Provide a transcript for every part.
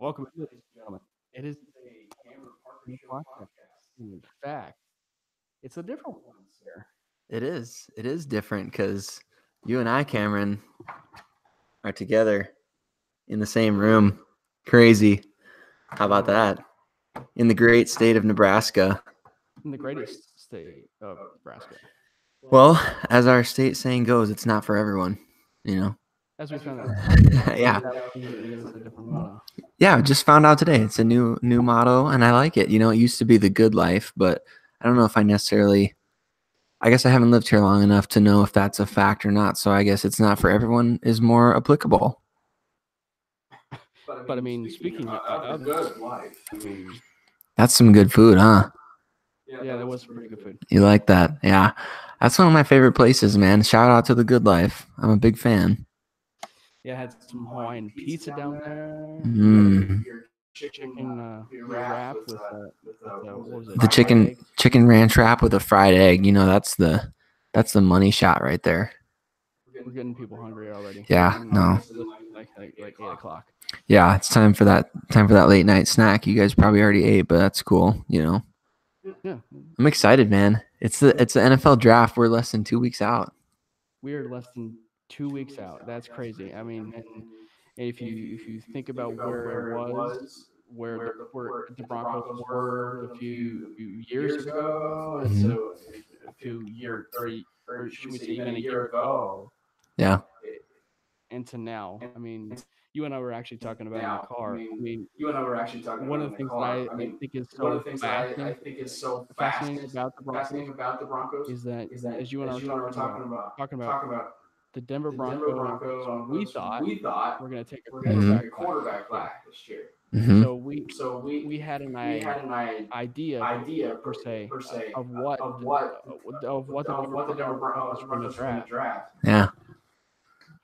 Welcome, ladies and gentlemen. It is a Hammer podcast. In fact, it's a different one here. It is. It is different because you and I, Cameron, are together in the same room. Crazy. How about that? In the great state of Nebraska. In the greatest state of Nebraska. Well, as our state saying goes, it's not for everyone, you know? As we found out, Yeah. It's a different motto. Yeah, just found out today. It's a new motto, and I like it. You know, it used to be the good life, but I don't know if I guess I haven't lived here long enough to know if that's a fact or not. So I guess it's not for everyone is more applicable. But I mean, speaking of the good life, That's some good food, huh? yeah, that was some pretty good food. You like that? Yeah. That's one of my favorite places, man. Shout out to the good life. I'm a big fan. Yeah, I had some Hawaiian pizza down there. Mm. Your chicken wrap with what was it? The Fried egg? chicken ranch wrap with a fried egg. You know, that's the money shot right there. We're getting people hungry already. Yeah, no. Like 8:00. Yeah, it's time for that late night snack. You guys probably already ate, but that's cool, you know. Yeah. I'm excited, man. It's the NFL draft. We're less than 2 weeks out. We are less than 2 weeks out. That's crazy. I mean, and if you think about where it was, where the Broncos were a few years ago, and so a few year or should we say even a year ago, Yeah. into now. I mean, you and I were actually talking about in the car. I mean, one of the things that I think is so fascinating about the Broncos is that as you and I were talking about the Denver Broncos, we thought were going to take a quarterback last year. Mm-hmm. So we had an idea per se of what the Denver Broncos were going to draft. Yeah.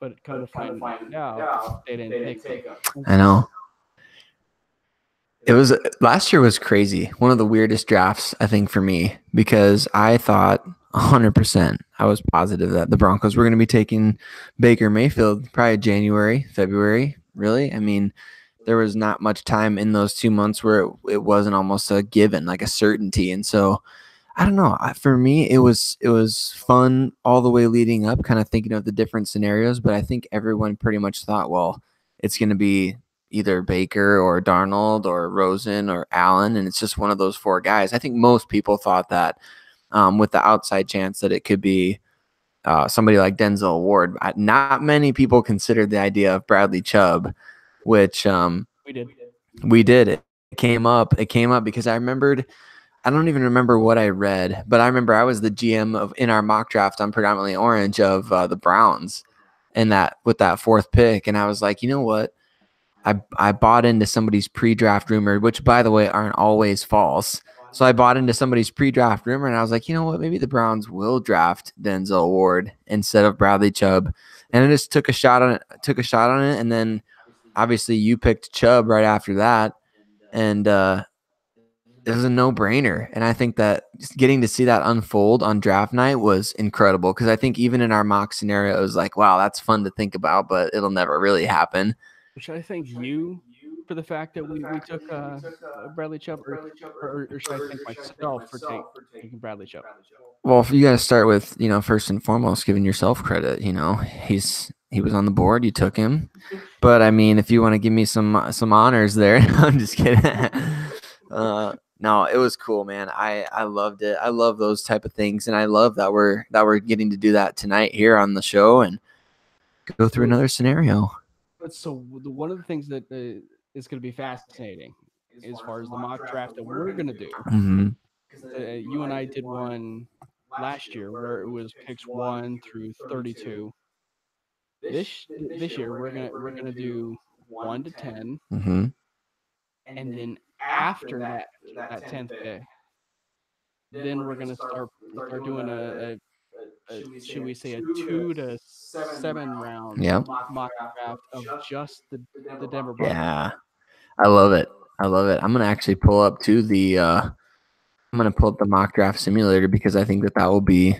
But come to find out, they didn't take them. I know. It was last year was crazy. One of the weirdest drafts, I think, for me, because I thought 100%, I was positive that the Broncos were going to be taking Baker Mayfield probably January, February. Really? I mean, there was not much time in those 2 months where it wasn't almost a given, like a certainty. And so, I don't know. For me, it was fun all the way leading up, kind of thinking of the different scenarios. But I think everyone pretty much thought, well, it's going to be either Baker or Darnold or Rosen or Allen, and it's just one of those four guys. I think most people thought that, with the outside chance that it could be somebody like Denzel Ward. Not many people considered the idea of Bradley Chubb, which we did. It came up because I remembered. I don't even remember what I read, but I remember I was the GM in our mock draft on Predominantly Orange of the Browns, and that with that fourth pick, and I was like, you know what? I bought into somebody's pre-draft rumor, which, by the way, aren't always false. So I bought into somebody's pre-draft rumor, and I was like, you know what? Maybe the Browns will draft Denzel Ward instead of Bradley Chubb, and I just took a shot on it, and then obviously you picked Chubb right after that, and it was a no-brainer. And I think that just getting to see that unfold on draft night was incredible, because I think even in our mock scenario, it was like, wow, that's fun to think about, but it'll never really happen. Should I thank you for the fact that we took Bradley Chubb, or should I thank myself for taking Bradley Chubb? Well, you got to start with, first and foremost, giving yourself credit. He was on the board. You took him. But, I mean, if you want to give me some honors there, I'm just kidding. No, it was cool, man. I loved it. I love those type of things, and I love that we're getting to do that tonight here on the show and go through another scenario. So one of the things that is going to be fascinating as far as the mock draft that we're going to do. Mm-hmm. You and I did one last year where it was picks 1 through 32. This year we're gonna do 1 to 10, mm-hmm. and then after that 10th pick, then we're gonna start doing a should we say a 2 to 7 round mock draft of just the Denver Broncos. Yeah, I love it. I'm gonna actually pull up to the I'm gonna pull up the mock draft simulator, because I think that will be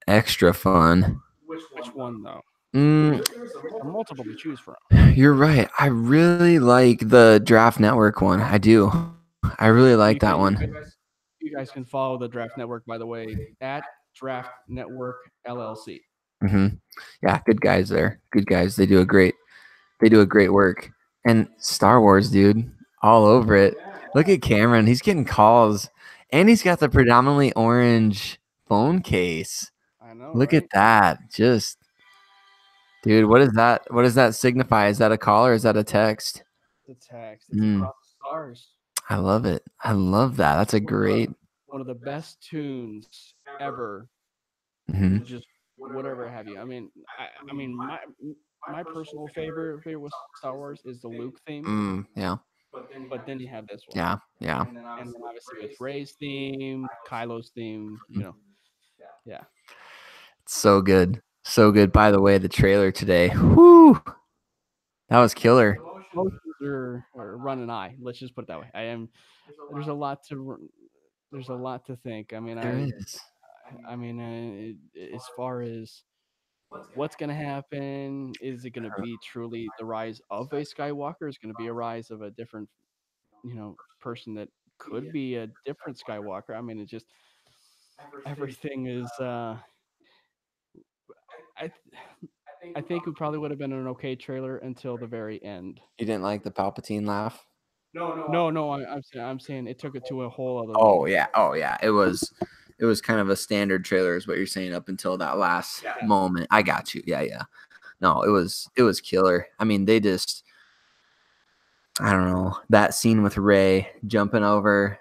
extra fun. Which one though? Mm, There's a multiple to choose from. you're right. I really like the Draft Network one. I do. I really like You that guys, one. you guys can follow the Draft Network, by the way, at Draft Network LLC. Hmm. Yeah, good guys there. Good guys. They do a great work. And Star Wars, dude, all over it. Look at Cameron. He's getting calls, and he's got the predominantly orange phone case. I know, Look at right? that. Just, dude, what is that? What does that signify? Is that a call or is that a text? The text. It's Mm, across the stars. I love it. I love that. That's a great. One of the best tunes ever. Mhm. Just whatever have you. I mean, my personal favorite with Star Wars is the Luke theme, Yeah. but then you have this one, Yeah. Yeah. and then obviously with Rey's theme, Kylo's theme. Yeah. So good. So good. By the way, the trailer today. Whoo! That was killer. Emotions are running high. Let's just put it that way. I am. There's a lot to. There's a lot to think. There is. As far as what's going to happen, is it going to be truly the rise of a Skywalker? Is it going to be a rise of a different, person that could be a different Skywalker? I mean, it's just everything is. I I think it probably would have been an okay trailer until the very end. You didn't like the Palpatine laugh? No, no, I'm saying it took it to a whole other Oh level. yeah. Oh yeah. It was kind of a standard trailer is what you're saying up until that last Yeah, moment. I got you. Yeah, yeah. No, it was killer. I mean, they just I don't know. That scene with Rey jumping over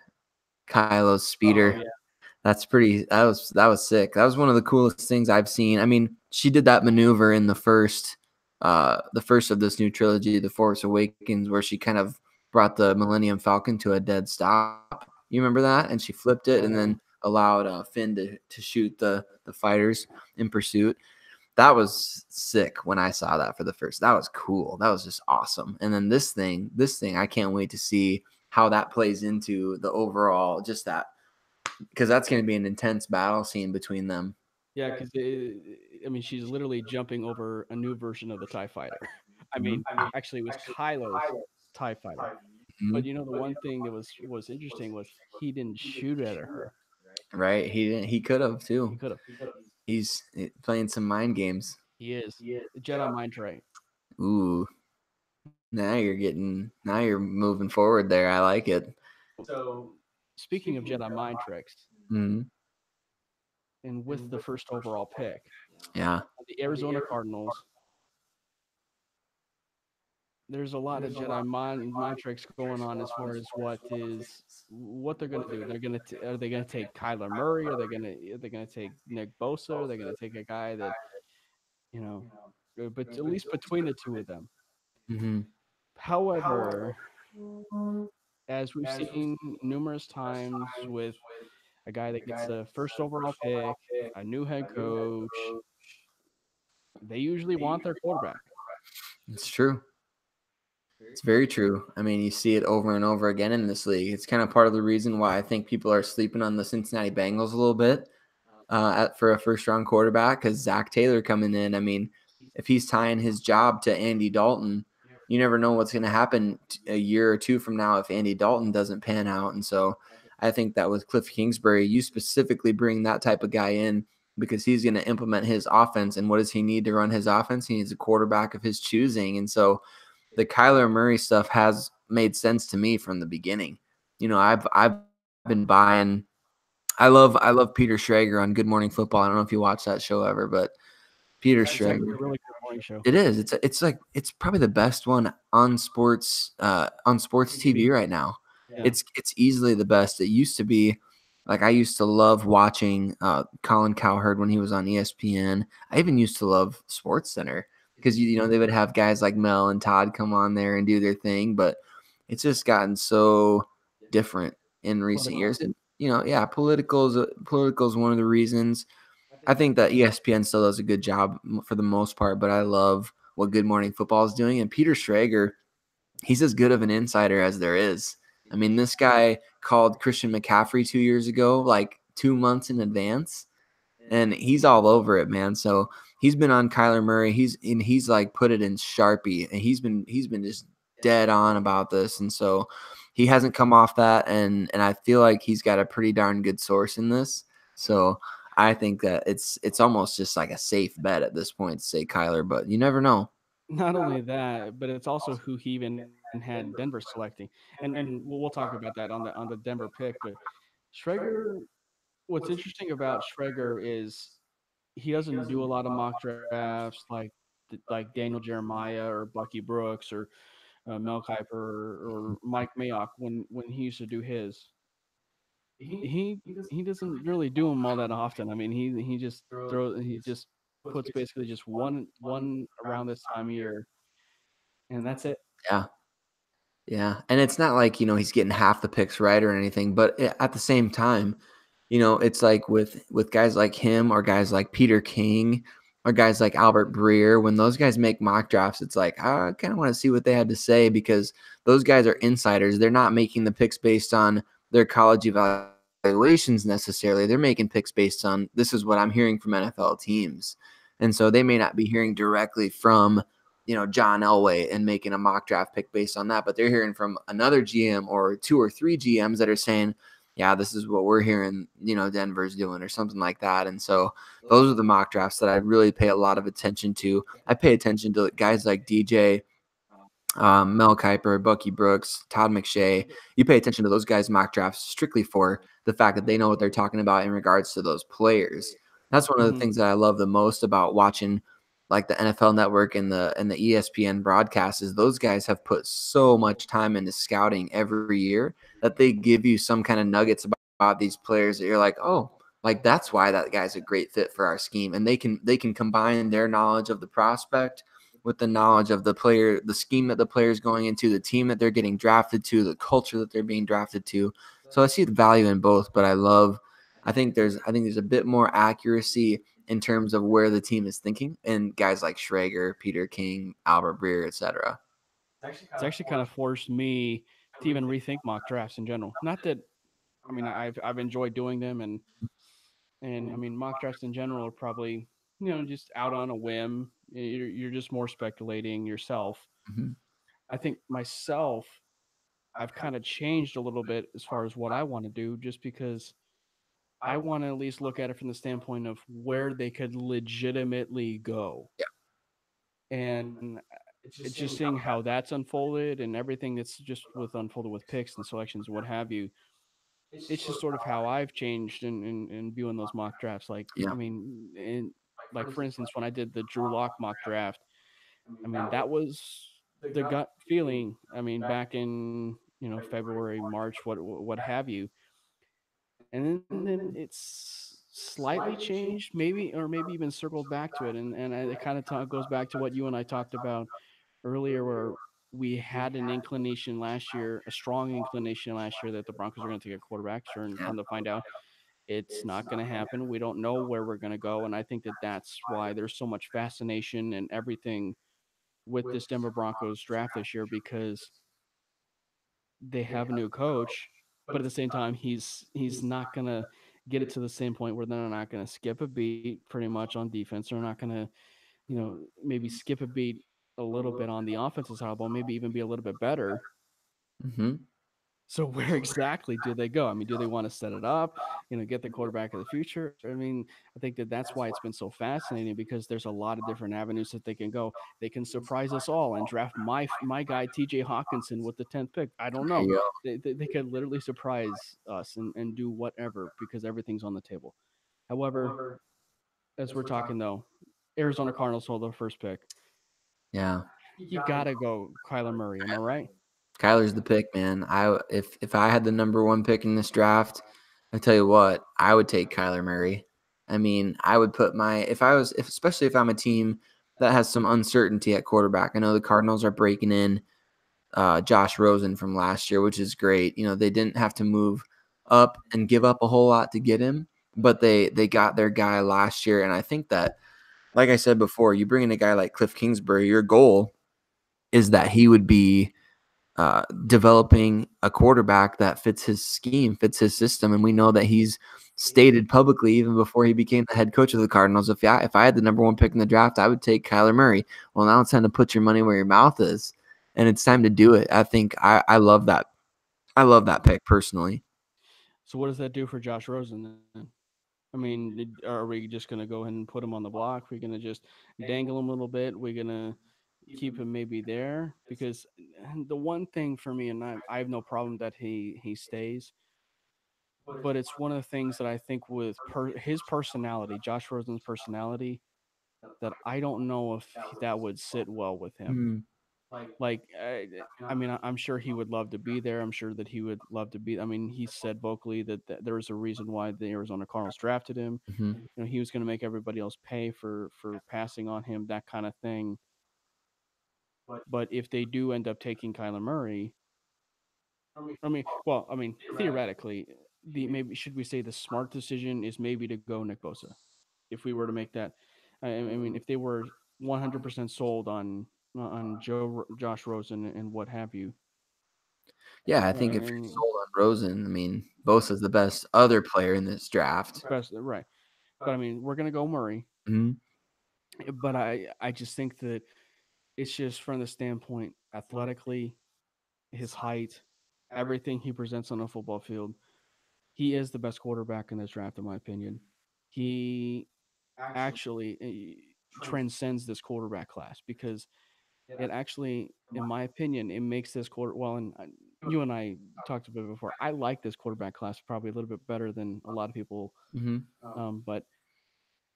Kylo's oh speeder. yeah, That was sick. That was one of the coolest things I've seen. I mean, she did that maneuver in the first of this new trilogy, The Force Awakens, where she kind of brought the Millennium Falcon to a dead stop. You remember that? And she flipped it and yeah. then allowed Finn to shoot the fighters in pursuit. That was sick when I saw that for the first. That was cool. That was just awesome. And then this thing, I can't wait to see how that plays into the overall, just that, because that's going to be an intense battle scene between them. Yeah, because she's literally jumping over a new version of the Tie Fighter. I Mhm. mean, actually, it was Kylo's Tie Fighter. But Mhm. the one thing that was interesting was he didn't shoot at her. Right? He didn't. He could have He too. could have. He's playing some mind games. He is Jedi mind trick. Ooh, now you're moving forward there. I like it. Speaking of Jedi mind tricks, Mhm. and with the first overall pick, Yeah. the Arizona Cardinals, there's a lot of Jedi mind tricks going on as far as what they're gonna do. Are they gonna take Kyler Murray? Are they gonna take Nick Bosa? Are they gonna take a guy that you know? But at least between the two of them. Hmm. However, as we've seen numerous times with a guy that gets the first overall pick, a new head coach, they usually want their quarterback. It's true. It's very true. I mean, you see it over and over again in this league. It's kind of part of the reason why I think people are sleeping on the Cincinnati Bengals a little bit for a first round quarterback, because Zach Taylor coming in. I mean, if he's tying his job to Andy Dalton, you never know what's going to happen a year or two from now if Andy Dalton doesn't pan out. And so I think that with Cliff Kingsbury, you specifically bring that type of guy in because he's going to implement his offense. And what does he need to run his offense? He needs a quarterback of his choosing. And so the Kyler Murray stuff has made sense to me from the beginning. I've been buying. I love Peter Schrager on Good Morning Football. I don't know if you watch that show ever, but Peter It's actually Schrager. a really good morning show. It is. It's probably the best one on sports TV right now. Yeah. It's easily the best. It used to be like I used to love watching Colin Cowherd when he was on ESPN. I even used to love Sports Center because they would have guys like Mel and Todd come on there and do their thing, but it's just gotten so different in recent years. And yeah, political's one of the reasons. I think that ESPN still does a good job for the most part, but I love what Good Morning Football is doing. And Peter Schrager, he's as good of an insider as there is. I mean, this guy called Christian McCaffrey 2 years ago, like 2 months in advance, and he's all over it, man. So he's been on Kyler Murray. He's like put it in Sharpie, and he's been just dead on about this, and so he hasn't come off that, and I feel like he's got a pretty darn good source in this. So I think that it's almost just like a safe bet at this point to say Kyler, but you never know. Not only that, but it's also who he even had Denver selecting, and we'll talk about that on the Denver pick. But Schrager, what's interesting about Schrager is he doesn't do a lot of mock drafts like Daniel Jeremiah or Bucky Brooks or Mel Kiper or Mike Mayock when he used to do his. He he doesn't really do them all that often. I mean, he just puts basically just one around this time of year, and that's it. Yeah. Yeah, and it's not like, he's getting half the picks right or anything, but at the same time, it's like with guys like him or guys like Peter King or guys like Albert Breer, when those guys make mock drafts, it's like, I kind of want to see what they had to say because those guys are insiders. They're not making the picks based on their college evaluations necessarily. They're making picks based on this is what I'm hearing from NFL teams. And so they may not be hearing directly from John Elway and making a mock draft pick based on that, but they're hearing from another GM or two or three GMs that are saying, yeah, this is what we're hearing, Denver's doing or something like that. And so those are the mock drafts that I really pay a lot of attention to. I pay attention to guys like DJ, Mel Kiper, Bucky Brooks, Todd McShay. You pay attention to those guys' mock drafts strictly for the fact that they know what they're talking about in regards to those players. That's one of the Mhm. things that I love the most about watching like the NFL Network and the ESPN broadcast is those guys have put so much time into scouting every year that they give you some kind of nuggets about these players that you're like, oh, like that's why that guy's a great fit for our scheme, and they can combine their knowledge of the prospect with the knowledge of the player, the scheme that the player is going into, the team that they're getting drafted to, the culture that they're being drafted to. So I see the value in both, but I think there's a bit more accuracy in terms of where the team is thinking and guys like Schrager, Peter King, Albert Breer, etc. It's actually kind of forced me to even rethink mock drafts in general. Not that I mean I've enjoyed doing them and I mean mock drafts in general are probably just out on a whim. You're just more speculating yourself. Mm-hmm. I think myself I've kind of changed a little bit as far as what I want to do just because I want to at least look at it from the standpoint of where they could legitimately go. And it's just seeing how that's unfolded and everything that's just with unfolded with picks and selections and what have you. It's just sort of how I've changed in viewing those mock drafts. Like, Yeah. I mean, like for instance, when I did the Drew Lock mock draft, I mean, that was the gut feeling. I mean, back in February, March, what have you, and then it's slightly changed, maybe, or maybe even circled back to it, and it kind of goes back to what you and I talked about earlier, where we had an inclination last year, a strong inclination last year that the Broncos are going to take a quarterback. Sure, and Yeah. come to find out, it's not going to happen. We don't know where we're going to go, and I think that that's why there's so much fascination and everything with this Denver Broncos draft this year because they have a new coach, but at the same time, he's not going to get it to the same point where they're not going to skip a beat pretty much on defense. They're not going to maybe skip a beat a little bit on the offensive side of the ball, maybe even be a little bit better. Mm-hmm. So where exactly do they go? I mean, do they want to set it up, get the quarterback of the future? I mean, I think that that's why it's been so fascinating because there's a lot of different avenues that they can go. They can surprise us all and draft my guy TJ Hawkinson with the 10th pick. I don't There know. you go. They could literally surprise us and do whatever because everything's on the table. However, as we're talking though, Arizona Cardinals hold their first pick. Yeah. You gotta go Kyler Murray. Am I right? Kyler's the pick, man. If I had the number one pick in this draft, I tell you what, I would take Kyler Murray. I mean, I would put especially if I'm a team that has some uncertainty at quarterback. I know the Cardinals are breaking in Josh Rosen from last year, which is great. They didn't have to move up and give up a whole lot to get him, but they got their guy last year, and I think that, like I said before, you bring in a guy like Cliff Kingsbury, your goal is that he would be developing a quarterback that fits his scheme, fits his system. And we know that he's stated publicly even before he became the head coach of the Cardinals, if I had the number 1 pick in the draft, I would take Kyler Murray. Well, now it's time to put your money where your mouth is, and it's time to do it. I think I love that. I love that pick personally. So what does that do for Josh Rosen then? I mean, are we just going to go ahead and put him on the block? We're going to just dangle him a little bit. We're going to keep him maybe there because the one thing for me, and I have no problem that he stays, but it's one of the things that I think with his personality, Josh Rosen's personality, that I don't know if that would sit well with him. Mm, Like, I mean, I'm sure he would love to be there. I'm sure that he would love to be. I mean, he said vocally that there was a reason why the Arizona Cardinals drafted him. mhm. He was going to make everybody else pay for passing on him, that kind of thing. But if they do end up taking Kyler Murray, I mean, theoretically, the maybe should we say the smart decision is maybe to go Nick Bosa. If we were to make that, I mean, if they were 100% sold on Josh Rosen and what have you, Yeah, I think if you're and sold on Rosen, I mean, Bosa's the best other player in this draft. best right. But I mean, we're gonna go Murray. Mhm, But I just think that it's just from the standpoint athletically, his height, everything he presents on a football field. He is the best quarterback in this draft, in my opinion. He actually transcends this quarterback class because it actually, in my opinion, it makes this quarter. Well, and you and I talked a bit before. I like this quarterback class probably a little bit better than a lot of people, mhm, but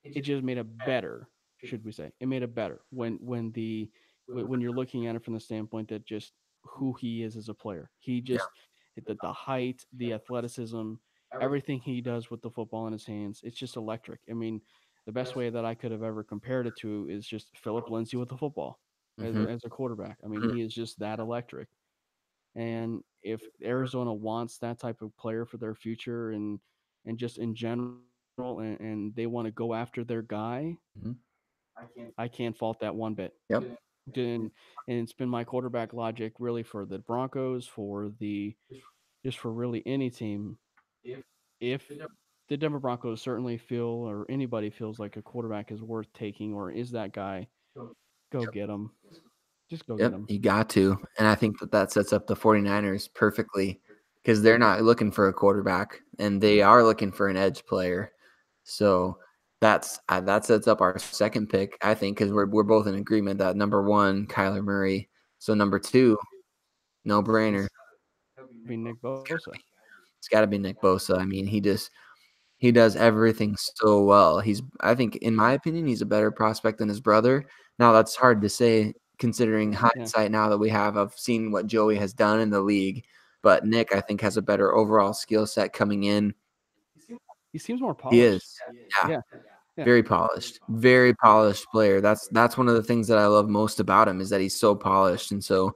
it just made it better, should we say? It made it better when you're looking at it from the standpoint that just who he is as a player. He yeah, just the height, the athleticism, everything he does with the football in his hands, it's just electric. I mean, the best way that I could have ever compared it to is just Philip Lindsay with the football mhm, as a quarterback. I mean, mhm, he is just that electric. And if Arizona wants that type of player for their future and just in general and they want to go after their guy, mhm. I can't fault that one bit. Yep, And it's been my quarterback logic really for the Broncos, for the just for really any team. If the Denver Broncos certainly feel or anybody feels like a quarterback is worth taking or is that guy, go get him. Just go get yep, him. you got to, and I think that sets up the 49ers perfectly because 'cause they're not looking for a quarterback, and they are looking for an edge player. So, that sets up our second pick, I think, because we 'cause we're both in agreement that number 1, Kyler Murray. So number 2, no-brainer. It's be Nick Bosa. It's gotta be Nick Bosa. I mean, he does everything so well. I think, in my opinion, he's a better prospect than his brother. Now, that's hard to say considering Yeah, hindsight now that we have of seeing what Joey has done in the league. But Nick, I think, has a better overall skill set coming in. he seems more He is. polished. Yeah, Yeah, yeah. very polished player. That's one of the things that I love most about him is that he's so polished, and so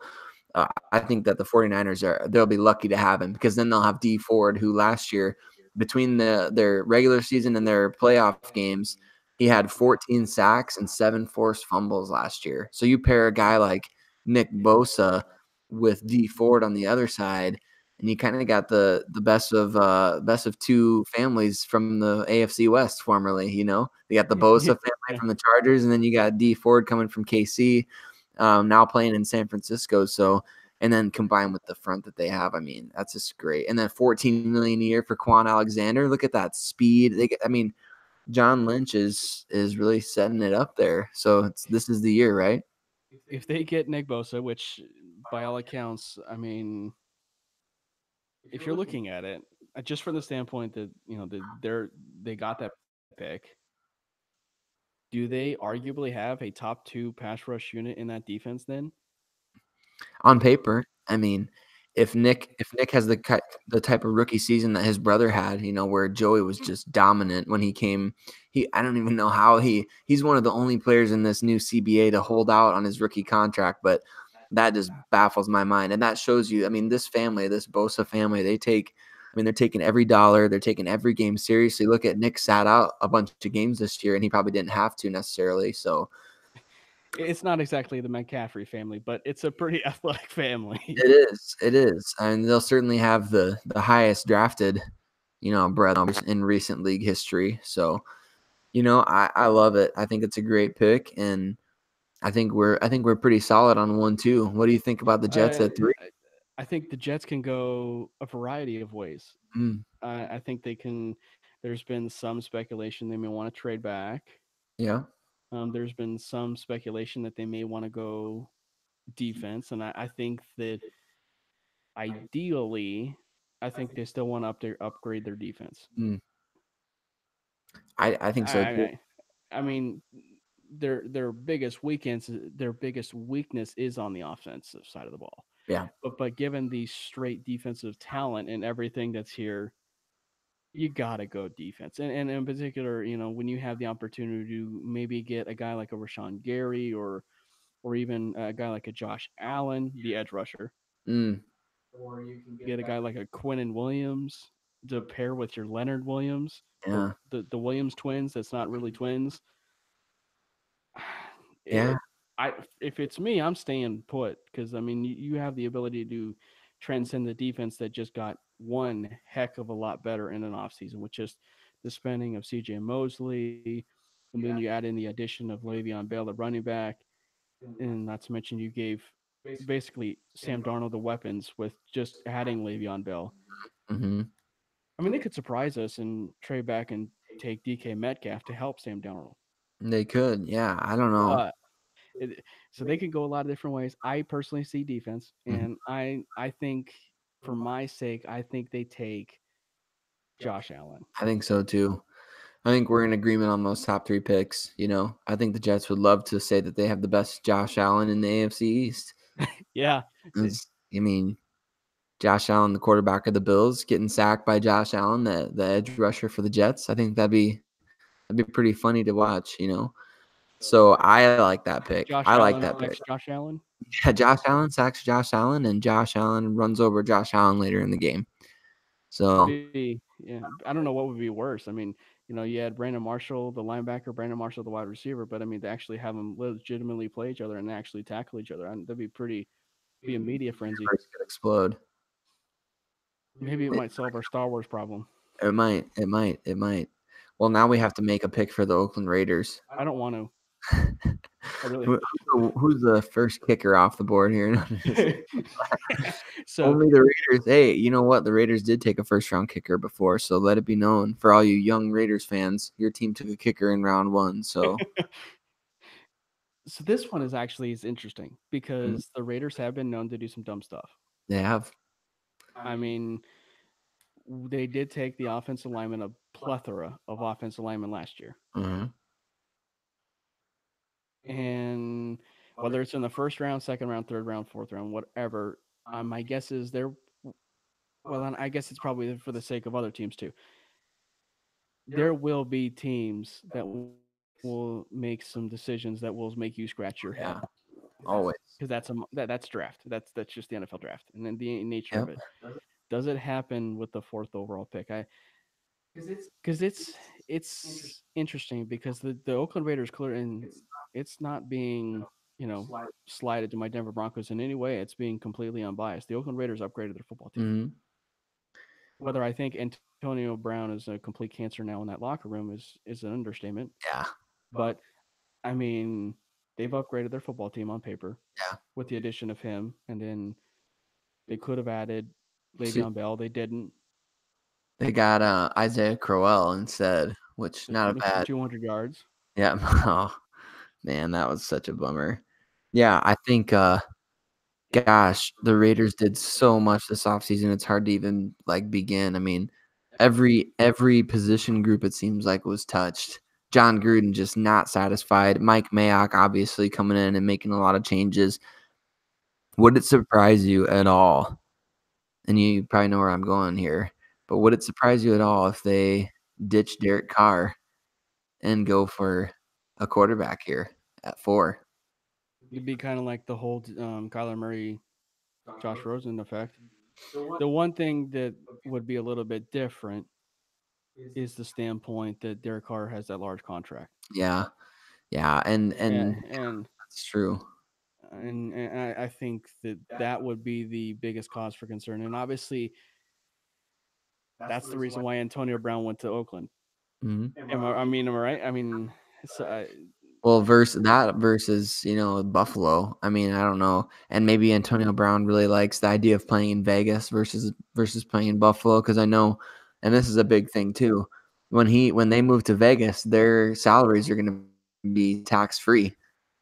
I think that the 49ers they'll be lucky to have him because then they'll have D Ford, who last year between their regular season and their playoff games, he had 14 sacks and 7 forced fumbles last year. So you pair a guy like Nick Bosa with D Ford on the other side, and you kind of got the best of two families from the AFC West formerly. You got the Bosa Yeah, family yeah. from the Chargers, and then you got D Ford coming from KC, now playing in San Francisco. So, and then combined with the front that they have, I mean, that's just great. And then 14 million a year for Quan Alexander. Look at that speed. I mean, John Lynch is really setting it up there. So this is the year, right? If they get Nick Bosa, which by all accounts, I mean, if you're looking at it, just from the standpoint that they got that pick, do they arguably have a top two pass rush unit in that defense? Then On paper, I mean, if Nick has the type of rookie season that his brother had, where Joey was just dominant when he came, I don't even know how he's one of the only players in this new CBA to hold out on his rookie contract, but that just baffles my mind. And that shows you, I mean, this Bosa family, they're taking every dollar, they're taking every game seriously. Look at Nick sat out a bunch of games this year, and he probably didn't have to necessarily. So it's not exactly the McCaffrey family, but it's a pretty athletic family. it is. It is. And they'll certainly have the highest drafted, breadth in recent league history. So, I love it. I think it's a great pick, and I think we're pretty solid on 1-2. What do you think about the Jets I at 3? I think the Jets can go a variety of ways. Mm, I think they can. There's been some speculation they may want to trade back. yeah. There's been some speculation that they may want to go defense, and I think that ideally, I think they still want to upgrade their defense. Mm, I think so too. I I mean, their biggest weakness is on the offensive side of the ball. Yeah. But given the straight defensive talent and everything that's here, you gotta go defense. And in particular, when you have the opportunity to maybe get a guy like a Rashawn Gary or even a guy like a Josh Allen, the edge rusher, Mm, or you can get a guy like a Quinnen Williams to pair with your Leonard Williams, or yeah. the Williams twins. That's not really twins. Yeah. It, I if it's me, I'm staying put because I mean you have the ability to transcend the defense that just got one heck of a lot better in an offseason with just the spending of C.J. Mosley, and then you add in the addition of Le'Veon Bell, the running back, and not to mention you gave basically Sam Darnold the weapons with just adding Le'Veon Bell. Mhm. I mean, they could surprise us and trade back and take DK Metcalf to help Sam Darnold. They could. Yeah. I don't know. But so they could go a lot of different ways. I personally see defense, Mhm. and I think for my sake, I think they take Josh Allen. I think so too. I think we're in agreement on those top 3 picks. I think the Jets would love to say that they have the best Josh Allen in the AFC East. Yeah, I mean, Josh Allen, the quarterback of the Bills, getting sacked by Josh Allen, the edge rusher for the Jets. I think that'd be pretty funny to watch. So I like that pick. Josh I like Allen that pick. next Josh Allen. Yeah, Josh Allen sacks Josh Allen, and Josh Allen runs over Josh Allen later in the game. It'd So be yeah. I don't know what would be worse. I mean, you had Brandon Marshall, the linebacker, Brandon Marshall, the wide receiver, but I mean, to actually have them legitimately play each other and actually tackle each other, that'd be a media frenzy. universe could explode. Maybe it It, might solve our Star Wars problem. it might. It might. It might. Well, now we have to make a pick for the Oakland Raiders. I don't want to. I really. Who's the first kicker off the board here? So Only the Raiders. Hey, you know what? The Raiders did take a first-round kicker before, so let it be known for all you young Raiders fans. Your team took a kicker in round 1, so so this one is interesting mm, because the Raiders have been known to do some dumb stuff. they have. I mean, they did take the offensive lineman, a plethora of offensive linemen last year. Mhm. And whether it's in the first round, second round, third round, fourth round, whatever, my guess is well, and I guess it's probably for the sake of other teams too. There will be teams that will make some decisions that will make you scratch your Yeah, head always. because that's draft. That's just the NFL draft, and then the nature of Yep. it. Does it happen with the fourth overall pick? Because it's interesting because the Oakland Raiders clear and it's not being slided to my Denver Broncos in any way. It's being completely unbiased. The Oakland Raiders upgraded their football team. Mhm. Whether I think Antonio Brown is a complete cancer now in that locker room is an understatement. Yeah. But I mean, they've upgraded their football team on paper Yeah. with the addition of him, and then they could have added See, Le'Veon Bell. They didn't. they got Isaiah Crowell instead, which Just not put a him for bad. 200 yards. Yeah. Oh, man, that was such a bummer. Yeah, I think gosh, the Raiders did so much this offseason, it's hard to even, like, begin. I mean, every position group, it seems like, was touched. John Gruden just not satisfied. Mike Mayock obviously coming in and making a lot of changes. Would it surprise you at all, and you probably know where I'm going here, but would it surprise you at all if they ditch Derek Carr and go for a quarterback here at 4? It'd be kind of like the whole Kyler Murray, Josh Rosen effect. The one thing that would be a little bit different is the standpoint that Derek Carr has that large contract, Yeah. Yeah, and and and that's true. I think that would be the biggest cause for concern. And obviously, That's the reason why Antonio Brown went to Oakland. Mhm. Am I right? I mean, it's, Well, versus, Buffalo. I mean, I don't know. And maybe Antonio Brown really likes the idea of playing in Vegas versus playing in Buffalo because I know, and this is a big thing too. When they move to Vegas, their salaries are going to be tax free.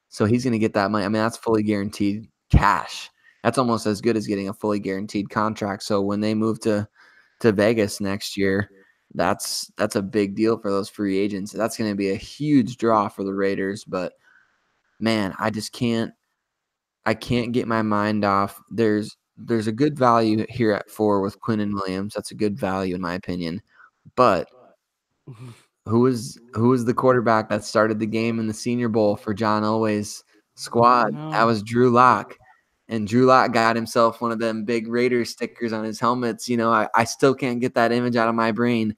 So he's going to get that money. I mean, that's fully guaranteed cash. That's almost as good as getting a fully guaranteed contract. So when they move to Vegas next year, that's a big deal for those free agents. That's going to be a huge draw for the Raiders, but man, I can't get my mind off. There's a good value here at 4 with Quinnen Williams. That's a good value in my opinion. But who was the quarterback that started the game in the Senior Bowl for John Elway's I squad? That know. was Drew Lock. And Drew Lock got himself one of them big Raiders stickers on his helmets. I still can't get that image out of my brain.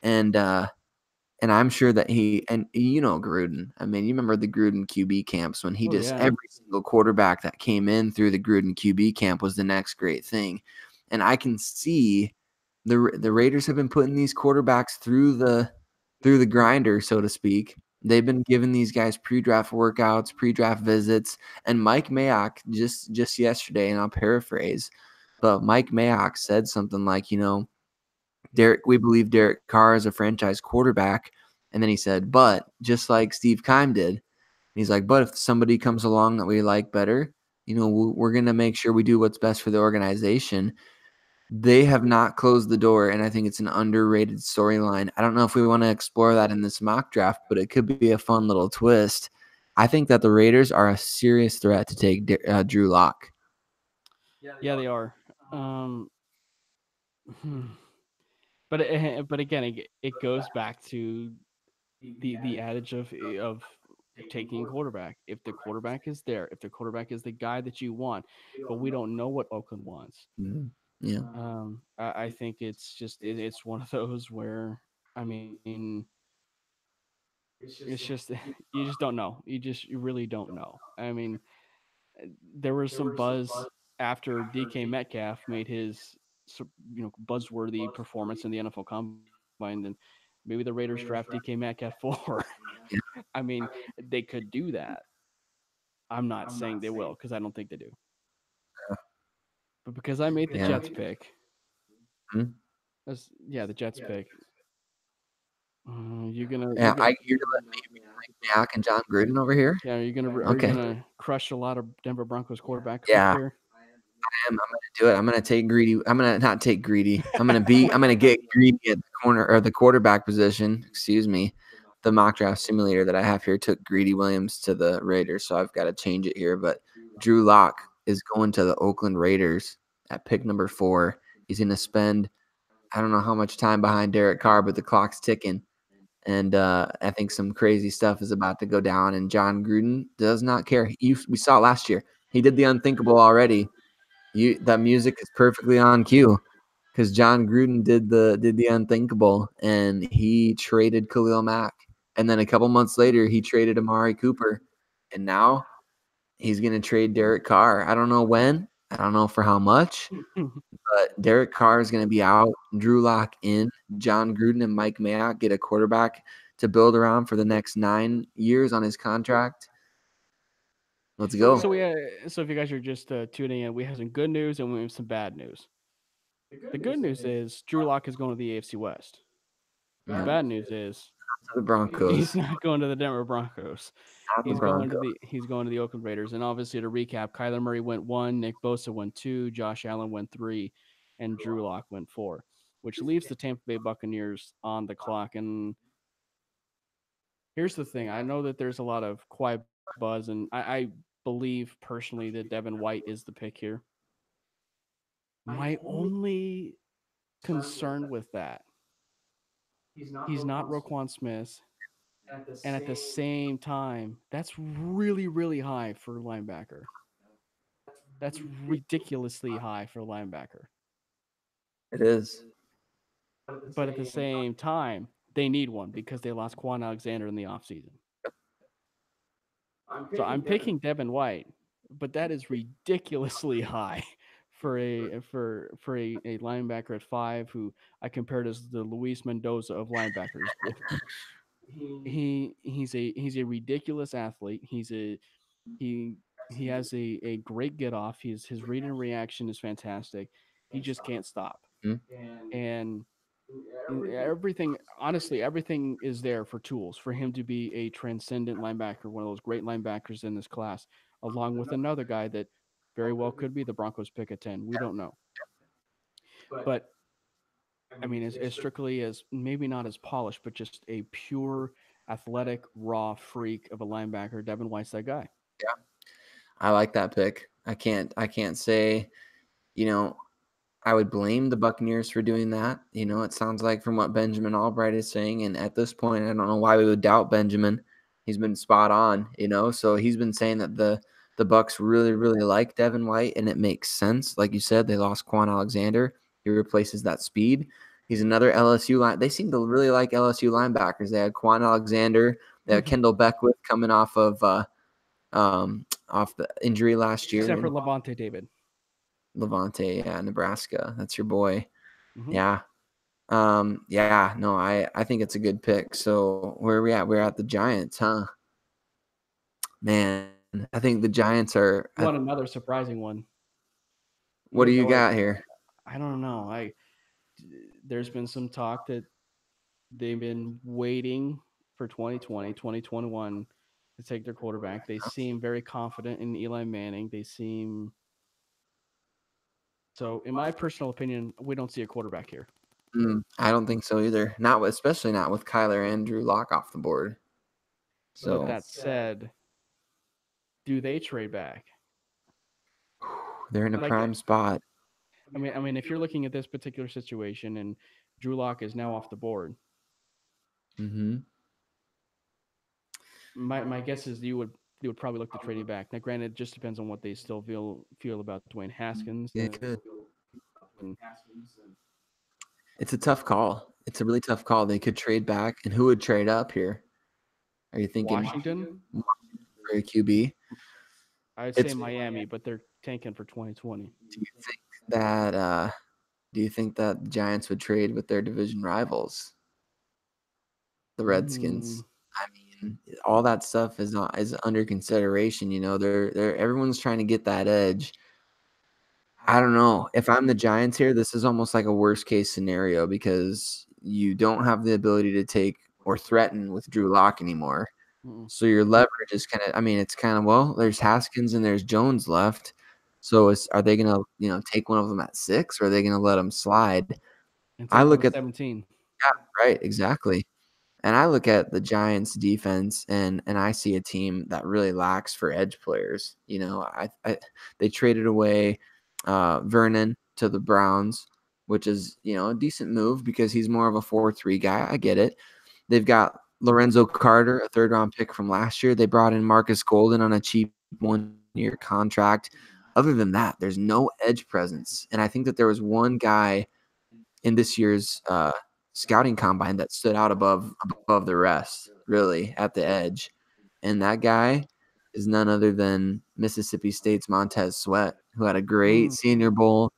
And I'm sure that and Gruden. I mean, you remember the Gruden QB camps when he Oh just yeah. every single quarterback that came in through the Gruden QB camp was the next great thing. And I can see the Raiders have been putting these quarterbacks through the grinder, so to speak. They've been giving these guys pre-draft workouts, pre-draft visits, and Mike Mayock just yesterday, and I'll paraphrase, but Mike Mayock said something like, we believe Derek Carr is a franchise quarterback. And then he said, but just like Steve Keim did, he's like, but if somebody comes along that we like better, we're going to make sure we do what's best for the organization. They have not closed the door, and I think it's an underrated storyline. I don't know if we want to explore that in this mock draft, but it could be a fun little twist. I think that the Raiders are a serious threat to take Drew Lock. Yeah, they are. Um, hmm. but again, it goes back to the adage of taking quarterback. If the quarterback is there, if the quarterback is the guy that you want, but we don't know what Oakland wants. Mhm. Yeah, I think it's just it's one of those where I mean, it's just you just don't know. You really don't know. I mean, there was some buzz after DK Metcalf made his buzzworthy performance in the NFL Combine, then maybe the Raiders draft DK Metcalf for. yeah, I mean, they could do that. I'm not saying they will because I don't think they do. But because I made the yeah. Jets pick, Mhm. yeah, the Jets pick. You're gonna Yeah, you're gonna let me be Mike Mayock and John Gruden over here? yeah, are you Okay. gonna crush a lot of Denver Broncos quarterback hope Yeah, here? I'm gonna do it. I'm gonna take greedy. I'm gonna not take greedy. I'm gonna get greedy at the corner or the quarterback position. Excuse me. The mock draft simulator that I have here took Greedy Williams to the Raiders, so I've got to change it here. But Drew Lock is going to the Oakland Raiders at pick number 4. He's gonna spend I don't know how much time behind Derek Carr, but the clock's ticking. And I think some crazy stuff is about to go down. And John Gruden does not care. We saw it last year. He did the unthinkable already. That music is perfectly on cue because John Gruden did the unthinkable, and he traded Khalil Mack. And then a couple months later, he traded Amari Cooper, and now he's going to trade Derek Carr. I don't know when. I don't know for how much, but Derek Carr is going to be out. Drew Lock in. John Gruden and Mike Mayock get a quarterback to build around for the next 9 years on his contract. Let's go. So if you guys are just tuning in, we have some good news and we have some bad news. The good news is Drew Lock is going to the AFC West. The Yeah. bad news is To the he's Broncos. not going to the Denver Broncos. Not the Broncos. He's going to the Oakland Raiders. And obviously, to recap, Kyler Murray went 1, Nick Bosa went 2, Josh Allen went 3, and Drew Lock went 4, which leaves the Tampa Bay Buccaneers on the clock. And here's the thing: I know that there's a lot of quiet buzz, and I believe personally that Devin White is the pick here. My only concern with that, he's not Roquan Smith, and at the same time, that's really, really high for linebacker. That's ridiculously high for linebacker. It is. But at the same time, they need one because they lost Quan Alexander in the offseason. So I'm picking Devin White, but that is ridiculously high for a linebacker at 5 who I compared as the Luis Mendoza of linebackers. He's a ridiculous athlete. He he has a great get off. His read and reaction is fantastic. He just can't stop. Mhm. And everything, honestly, everything is there for tools for him to be a transcendent linebacker, one of those great linebackers in this class, along with another guy that very well could be the Broncos pick at 10. We don't know. But I mean, as strictly as maybe not as polished, but just a pure athletic, raw freak of a linebacker, Devin White's that guy. I like that pick. I can't say, you know, I would blame the Buccaneers for doing that. It sounds like from what Benjamin Albright is saying, and at this point, I don't know why we would doubt Benjamin. He's been spot on. So he's been saying that the Bucs really, really like Devin White, and it makes sense. Like you said, they lost Quan Alexander. He replaces that speed. He's another LSU line. They seem to really like LSU linebackers. They had Quan Alexander. They had Kendall Beckwith coming off the injury last year. Except for Levante David. Levante, yeah, Nebraska. That's your boy. Mm-hmm. Yeah. Yeah, no, I think it's a good pick. So where are we at? We're at the Giants, huh? Man, I think the Giants are. Want another surprising one? What do you got here? I don't know. There's been some talk that they've been waiting for 2020, 2021 to take their quarterback. They seem very confident in Eli Manning. So, in my personal opinion, we don't see a quarterback here. I don't think so either. Especially not with Kyler and Drew Lock off the board. But So that said, do they trade back? they're in a prime spot. I mean, if you're looking at this particular situation and Drew Lock is now off the board, Mm-hmm. my guess is you would probably look to trading back. Now, granted, it just depends on what they still feel about Dwayne Haskins. They could. And It's a tough call. It's a really tough call. They could trade back, and who would trade up here? Are you thinking Washington? for a QB? I'd say Miami, but they're tanking for 2020. Do you think that the Giants would trade with their division rivals, the Redskins? I mean, all that stuff is under consideration. They're everyone's trying to get that edge. I don't know. If I'm the Giants here, this is almost like a worst case scenario because you don't have the ability to take or threaten with Drew Lock anymore. So your leverage is it's kind of, well, there's Haskins and there's Jones left. So are they going to, take one of them at 6 or are they going to let them slide? And I take look at 17. Yeah, right, exactly. And I look at the Giants defense and I see a team that really lacks for edge players. They traded away Vernon to the Browns, which is, a decent move because he's more of a 4-3 guy. I get it. They've got Lorenzo Carter, a third-round pick from last year. They brought in Marcus Golden on a cheap 1-year contract. Other than that, there's no edge presence. And I think that there was one guy in this year's scouting combine that stood out above the rest, really, at the edge. And that guy is none other than Mississippi State's Montez Sweat, who had a great Senior Bowl.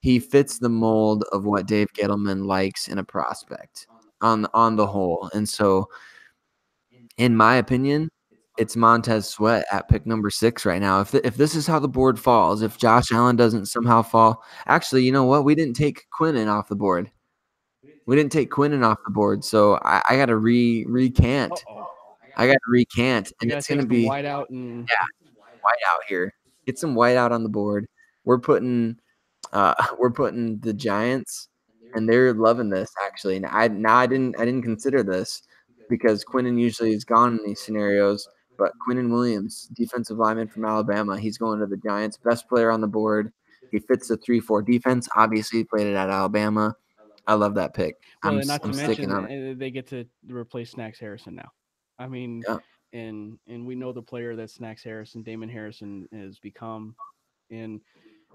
He fits the mold of what Dave Gettleman likes in a prospect on the whole. And so, in my opinion, it's Montez Sweat at pick number 6 right now. If this is how the board falls, if Josh Allen doesn't somehow fall, actually, you know what? We didn't take Quinnen off the board. So I got to recant. I got to recant, and it's going to be whiteout and whiteout here. Get some whiteout on the board. We're putting the Giants, and they're loving this actually. And I didn't consider this because Quinnen usually is gone in these scenarios. But Quinnen Williams, defensive lineman from Alabama, he's going to the Giants. Best player on the board. He fits the 3-4 defense. Obviously, he played it at Alabama. I love that pick. well, I'm not to sticking mention on it. they get to replace Snacks Harrison now. I mean, Yeah. and we know the player that Snacks Harrison, Damon Harrison, has become, and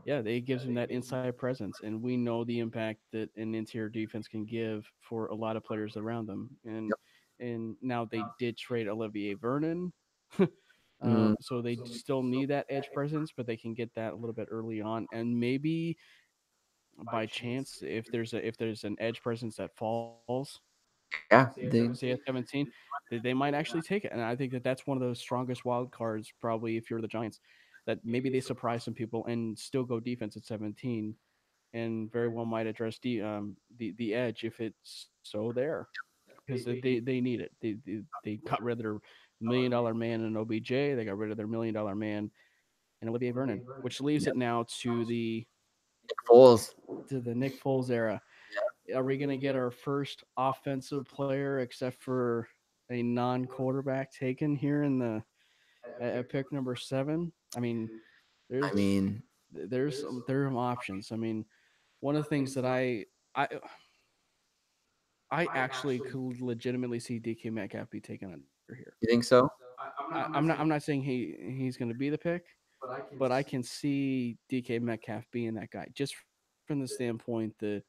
yeah, it gives him that inside presence, and we know the impact that an interior defense can give for a lot of players around them. And now they did trade Olivier Vernon, Mm, So they still need that edge presence, but they can get that a little bit early on, and maybe by chance, if there's an edge presence that falls, yeah, say at 17, they might actually take it. And I think that that's one of those strongest wild cards, probably if you're the Giants, that maybe they surprise some people and still go defense at 17, and very well might address the edge if it's so there, because they need it. They got rid of their $1 million man in OBJ. They got rid of their $1 million man in Olivier Vernon, which leaves it now Foles. to the Nick Foles era. Are we going to get our first offensive player except for a non-quarterback taken here in the at pick number 7? I mean, I there's mean, there are some options. I mean, one of the things that I I actually could legitimately see DK Metcalf be taken under here. you think so? I'm not saying he's going to be the pick, but I can see DK Metcalf being that guy, just from the standpoint that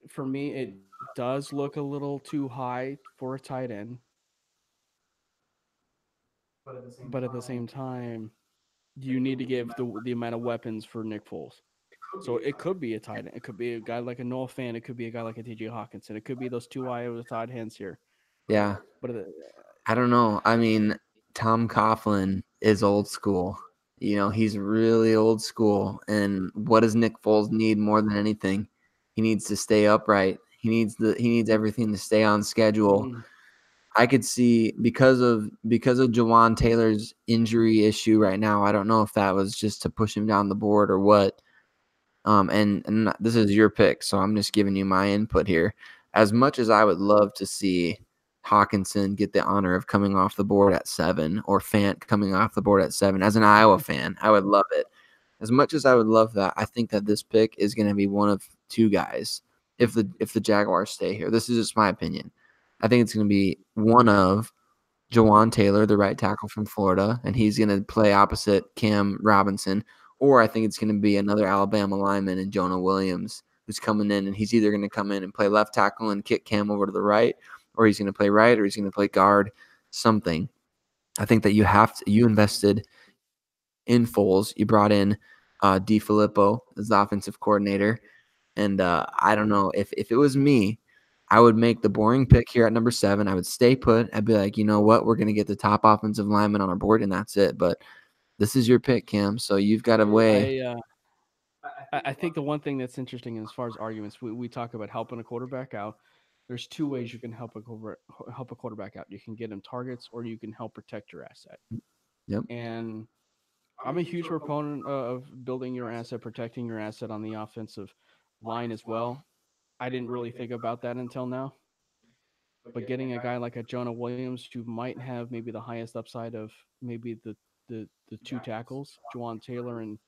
for me it does look a little too high for a tight end, but at the same time, you need to give the amount of weapons for Nick Foles. So it could be a tight end. It could be a guy like a Noah Fan. It could be a guy like a TJ Hawkinson. It could be those two Iowa tight ends here. Yeah. But I don't know. I mean, Tom Coughlin is old school. He's really old school. And what does Nick Foles need more than anything? He needs to stay upright. He needs everything to stay on schedule. mm, I could see because of Jawan Taylor's injury issue right now. I don't know if that was just to push him down the board or what. And this is your pick, so I'm just giving you my input here. As much as I would love to see Hawkinson get the honor of coming off the board at 7, or Fant coming off the board at 7, as an Iowa fan, I would love it. As much as I would love that, I think that this pick is going to be one of two guys. If the Jaguars stay here, this is just my opinion. I think it's going to be one of Jawan Taylor, the right tackle from Florida, and he's going to play opposite Cam Robinson. Or I think it's going to be another Alabama lineman in Jonah Williams, who's coming in, and he's either going to come in and play left tackle and kick Cam over to the right, or he's going to play right, or he's going to play guard, something. I think that you invested in Foles. You brought in DeFilippo as the offensive coordinator. And I don't know, if it was me, I would make the boring pick here at number 7. I would stay put. I'd be like, you know what? We're going to get the top offensive lineman on our board, and that's it. But this is your pick, Cam. So you've got to weigh. I think the one thing that's interesting as far as arguments, we talk about helping a quarterback out. There's two ways you can help a quarterback out. You can get him targets, or you can help protect your asset. Yep. And I'm a huge proponent of building your asset, protecting your asset on the offensive line as well. I didn't really think about that until now. But getting a guy like a Jonah Williams, who might have maybe the highest upside of maybe the two tackles, Juwan Taylor, and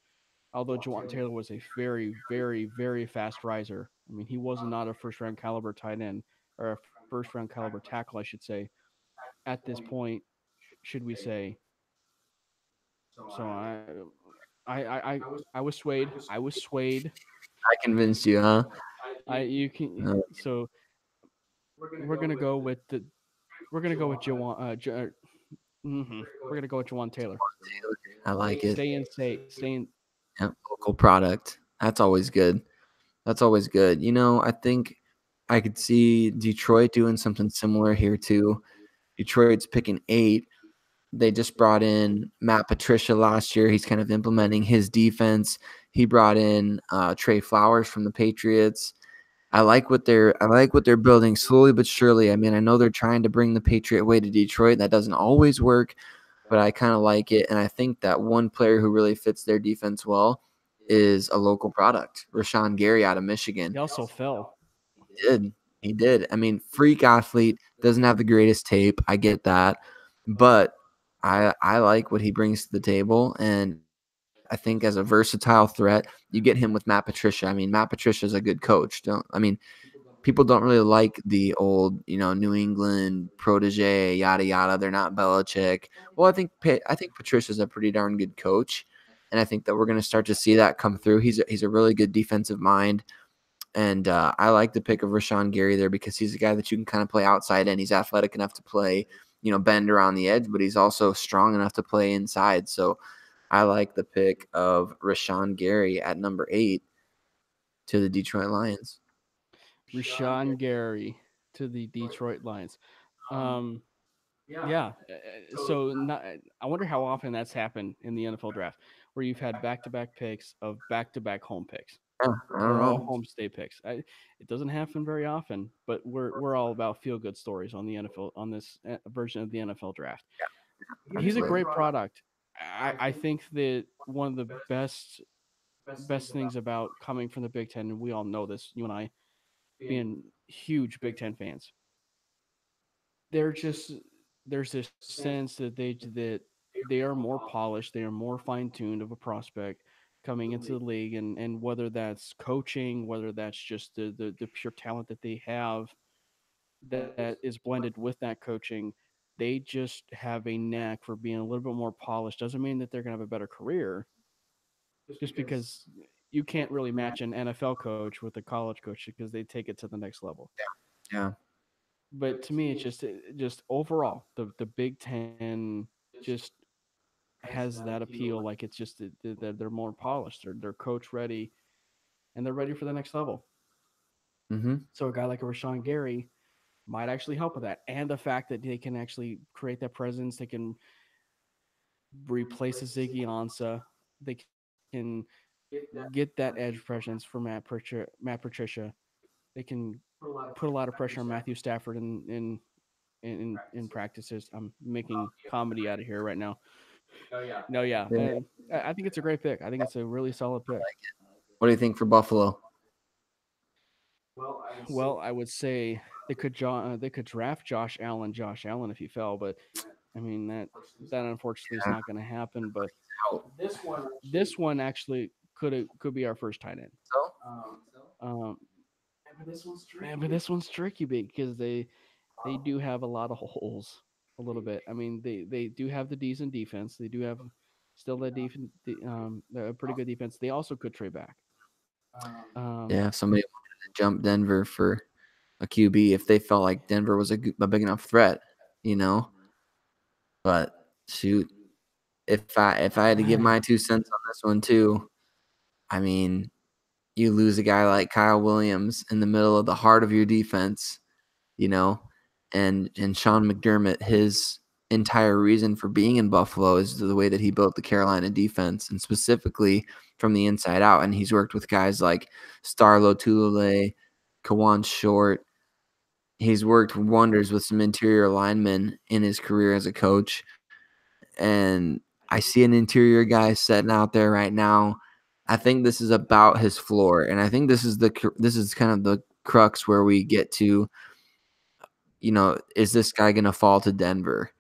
although Juwan Taylor was a very, very, very fast riser, I mean, he was not a first round caliber tight end, or a first round caliber tackle, I should say, at this point, should we say. So I was swayed. I was swayed. I convinced you, huh? I you can Uh, so we're gonna go with Jawan. We're gonna go with Jawan Taylor. I like it. Stay in. Yep. Local product. That's always good. That's always good. I think I could see Detroit doing something similar here too. Detroit's picking 8. They just brought in Matt Patricia last year. He's kind of implementing his defense. He brought in Trey Flowers from the Patriots. I like what they're building slowly but surely. I mean, I know they're trying to bring the Patriot way to Detroit. That doesn't always work, but I kind of like it. And I think that one player who really fits their defense well is a local product, Rashawn Gary out of Michigan. He also fell. Did. He did. I mean, freak athlete, doesn't have the greatest tape. I get that. But I like what he brings to the table. And I think as a versatile threat, you get him with Matt Patricia. I mean, Matt Patricia is a good coach. People don't really like the old, New England protege, yada yada. They're not Belichick. Well, I think Patricia's a pretty darn good coach, and I think that we're going to start to see that come through. He's a really good defensive mind. And I like the pick of Rashawn Gary there because he's a guy that you can kind of play outside in. He's athletic enough to play bend around the edge, but he's also strong enough to play inside. So I like the pick of Rashawn Gary at number 8 to the Detroit Lions. Rashawn Gary to the Detroit Lions. Um, yeah. So not, I wonder how often that's happened in the NFL draft, where you've had back-to-back picks of back-to-back home picks Yeah, I don't or know. home state picks. It doesn't happen very often, but we're all about feel-good stories on the NFL on this version of the NFL draft. He's a Absolutely. great product. I think that one of the best things about coming from the Big Ten, and we all know this, you and I being huge Big Ten fans, they're just there's this sense that they are more polished, they are more fine tuned of a prospect coming into the league, and whether that's coaching, whether that's just the pure talent that they have that is blended with that coaching, they just have a knack for being a little bit more polished. Doesn't mean that they're going to have a better career, just because you can't really match an NFL coach with a college coach because they take it to the next level. Yeah. But to me, it's just overall the Big Ten just has that appeal. Like it's just that they're more polished, they're coach ready, and they're ready for the next level. Mm-hmm. So a guy like a Rashawn Gary might actually help with that, and the fact that they can actually create that presence, they can replace a Ziggy Ansah, they can get that edge presence for Matt Patricia. They can put a lot of pressure on Matthew Stafford in practices. I'm making comedy out of here right now. No, yeah, Yeah. I think it's a great pick. I think it's a really solid pick. What do you think for Buffalo? Well, I would say they could draft Josh Allen if he fell, but I mean that unfortunately is Yeah. not going to happen. But Out. this one actually could be our first tight end. So Um, man, but this one's tricky because they do have a lot of holes a little bit. I mean, they do have the decent defense. They do have still that defense, a pretty good defense. They also could trade back. Um, yeah, if somebody wanted to jump Denver for a QB, if they felt like Denver was a big enough threat, you know. But shoot, if I had to give my 2 cents on this one too, I mean, you lose a guy like Kyle Williams in the middle of the heart of your defense, you know, and Sean McDermott, his entire reason for being in Buffalo is the way that he built the Carolina defense, and specifically from the inside out. And he's worked with guys like Starlo Tulele, Kawan Short. He's worked wonders with some interior linemen in his career as a coach. And I see an interior guy sitting out there right now. I think this is about his floor, and I think this is kind of the crux where we get to, is this guy going to fall to Denver?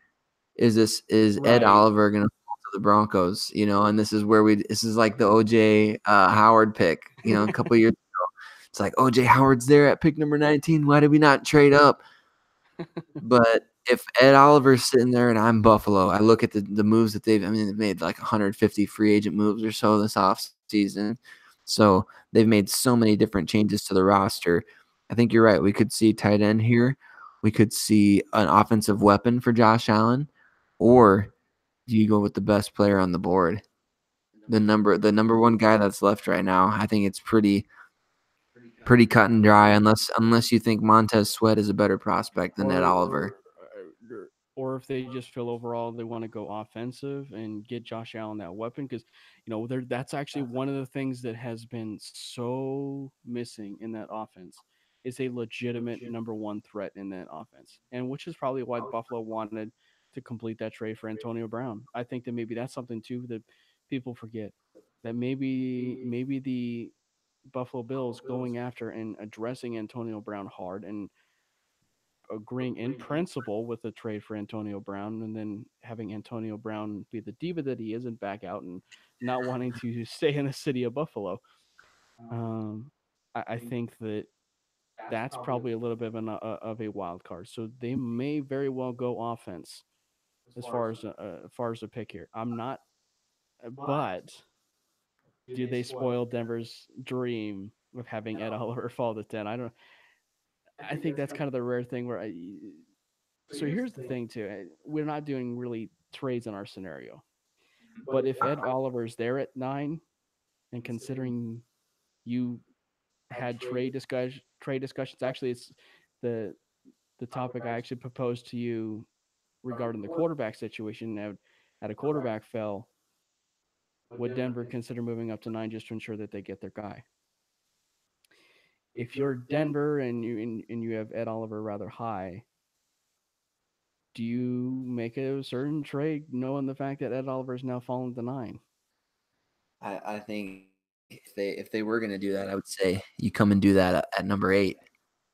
Is Ed right. Oliver going to fall to the Broncos? And this is like the OJ Howard pick. A couple years ago, it's like OJ Howard's there at pick number 19. Why did we not trade up? But if Ed Oliver's sitting there and I'm Buffalo, I look at the moves that they've made like 150 free agent moves or so this offseason. So they've made so many different changes to the roster. I think you're right. We could see tight end here. We could see an offensive weapon for Josh Allen, or do you go with the best player on the board? The number one guy that's left right now. I think it's pretty cut and dry, unless you think Montez Sweat is a better prospect than Ed Oliver. Or if they just feel overall they want to go offensive and get Josh Allen that weapon, because that's actually one of the things that has been so missing in that offense is a legitimate number one threat in that offense, and which is probably why Buffalo wanted to complete that trade for Antonio Brown. I think that maybe that's something too that people forget, that maybe the Buffalo Bills going after and addressing Antonio Brown hard and agreeing in principle with the trade for Antonio Brown, and then having Antonio Brown be the diva that he is and back out and not wanting to stay in the city of Buffalo. Um, I think that that's probably a little bit of a wild card. So they may very well go offense as far as the pick here. I'm not, but do they spoil Denver's dream of having Ed Oliver fall to 10? I don't. I think that's kind of the rare thing where So here's the thing too. We're not doing really trades in our scenario. But if Ed Oliver's there at 9, and considering you had trade discussions, actually it's the the topic I actually proposed to you regarding the quarterback situation. Had a quarterback fell, would Denver consider moving up to 9 just to ensure that they get their guy? If you're Denver and you have Ed Oliver rather high, do you make a certain trade knowing the fact that Ed Oliver is now fallen to 9? I think if they were going to do that, I would say you come and do that at number 8.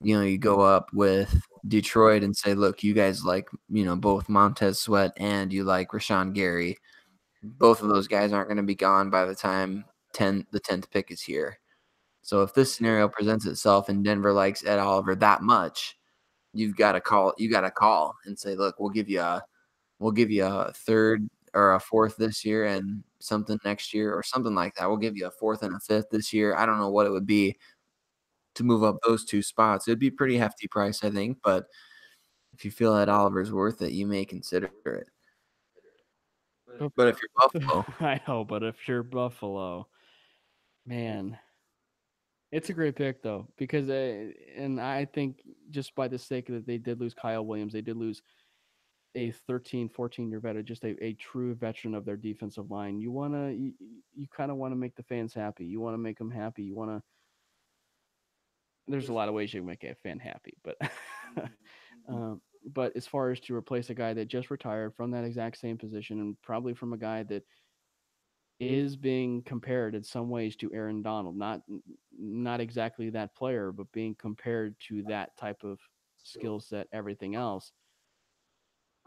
You go up with Detroit and say, look, you guys like, both Montez Sweat and you like Rashawn Gary. Both of those guys aren't going to be gone by the time the 10th pick is here. So if this scenario presents itself and Denver likes Ed Oliver that much, you've got to call. You got to call and say, look, we'll give you a third or a fourth this year and something next year or something like that. We'll give you a fourth and a fifth this year. I don't know what it would be to move up those 2 spots. It'd be a pretty hefty price, I think. But if you feel that Oliver's worth it, you may consider it. But if you're Buffalo, I know, but if you're Buffalo, man, it's a great pick though because and I think just by the sake that they did lose Kyle Williams, they did lose a 13, 14-year veteran, just a true veteran of their defensive line. You kind of want to make the fans happy. You want to make them happy. You want to. There's a lot of ways you can make a fan happy, but but as far as to replace a guy that just retired from that exact same position and probably from a guy that is being compared in some ways to Aaron Donald, not exactly that player, but being compared to that type of skill set, everything else.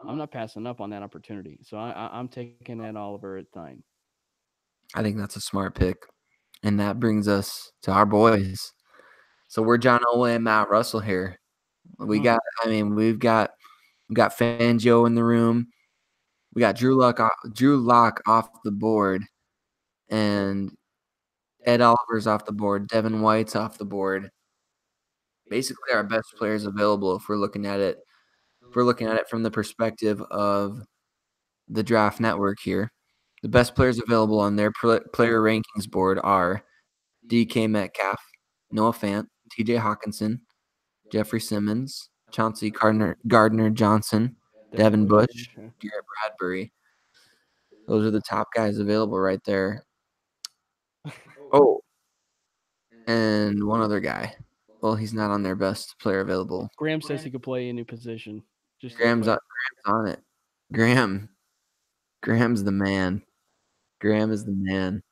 I'm not passing up on that opportunity. So I'm taking Ed Oliver at 9. I think that's a smart pick. And that brings us to our boys. So we're John Elway and Matt Russell here. We've got Fangio in the room. We got Drew Lock off the board, and Ed Oliver's off the board. Devin White's off the board. Basically, our best players available if we're looking at it. If we're looking at it from the perspective of the Draft Network here, the best players available on their player rankings board are DK Metcalf, Noah Fant, TJ Hawkinson, Jeffrey Simmons, Chauncey Gardner Johnson, Devin Bush, Garrett Bradbury. Those are the top guys available right there. Oh, and one other guy. Well, he's not on their best player available. Graham says he could play a new position. Graham's on it. Graham's the man. Graham is the man.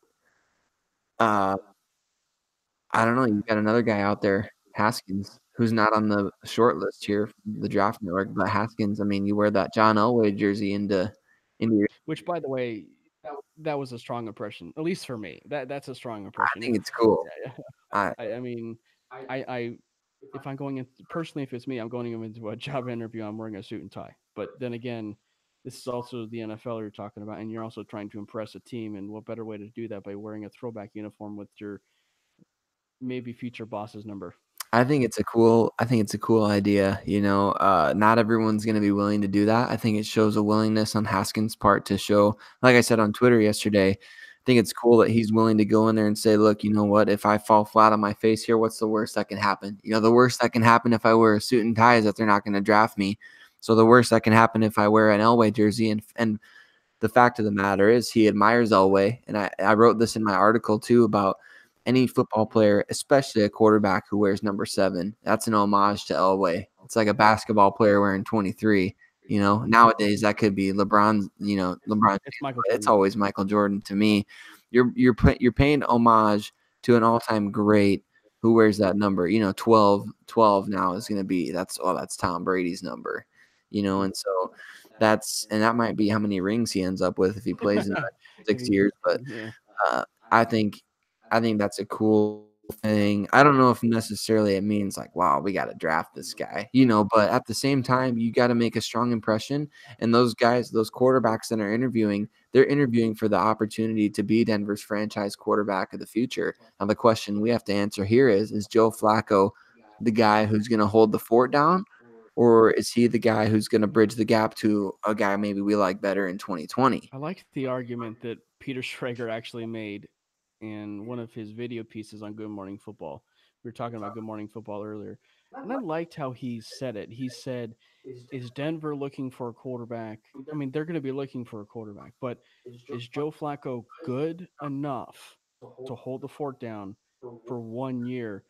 I don't know. You got another guy out there, Haskins, who's not on the short list here from the Draft Network. But Haskins, I mean, you wear that John Elway jersey into your. Which, by the way, that was a strong impression, at least for me. That's a strong impression. I think it's cool. I mean, I if I'm going in personally, if it's me, I'm going into a job interview. I'm wearing a suit and tie. But then again, this is also the NFL you're talking about, and you're also trying to impress a team. And what better way to do that by wearing a throwback uniform with your maybe future boss's number? I think it's a cool idea. Not everyone's going to be willing to do that. I think it shows a willingness on Haskins' part to show, like I said on Twitter yesterday, I think it's cool that he's willing to go in there and say, look, you know what? If I fall flat on my face here, what's the worst that can happen? The worst that can happen if I wear a suit and tie is that they're not going to draft me. So the worst that can happen if I wear an Elway jersey, and the fact of the matter is he admires Elway. And I wrote this in my article too about any football player, especially a quarterback who wears number 7. That's an homage to Elway. It's like a basketball player wearing 23. Nowadays that could be LeBron. LeBron. It's Michael Jordan. It's always Michael Jordan to me. You're paying homage to an all-time great who wears that number. 12 now is going to be that's Tom Brady's number. And so that might be how many rings he ends up with if he plays in 6 years. But I think that's a cool thing. I don't know if necessarily it means like, wow, we got to draft this guy, but at the same time, you got to make a strong impression. And those guys, those quarterbacks that are interviewing, they're interviewing for the opportunity to be Denver's franchise quarterback of the future. Now, the question we have to answer here is Joe Flacco the guy who's going to hold the fort down, or is he the guy who's gonna bridge the gap to a guy maybe we like better in 2020? I like the argument that Peter Schrager actually made in one of his video pieces on Good Morning Football. We were talking about Good Morning Football earlier, and I liked how he said it. He said, "Is Denver looking for a quarterback? I mean, they're going to be looking for a quarterback, but is Joe Flacco good enough to hold the fort down for 1 year?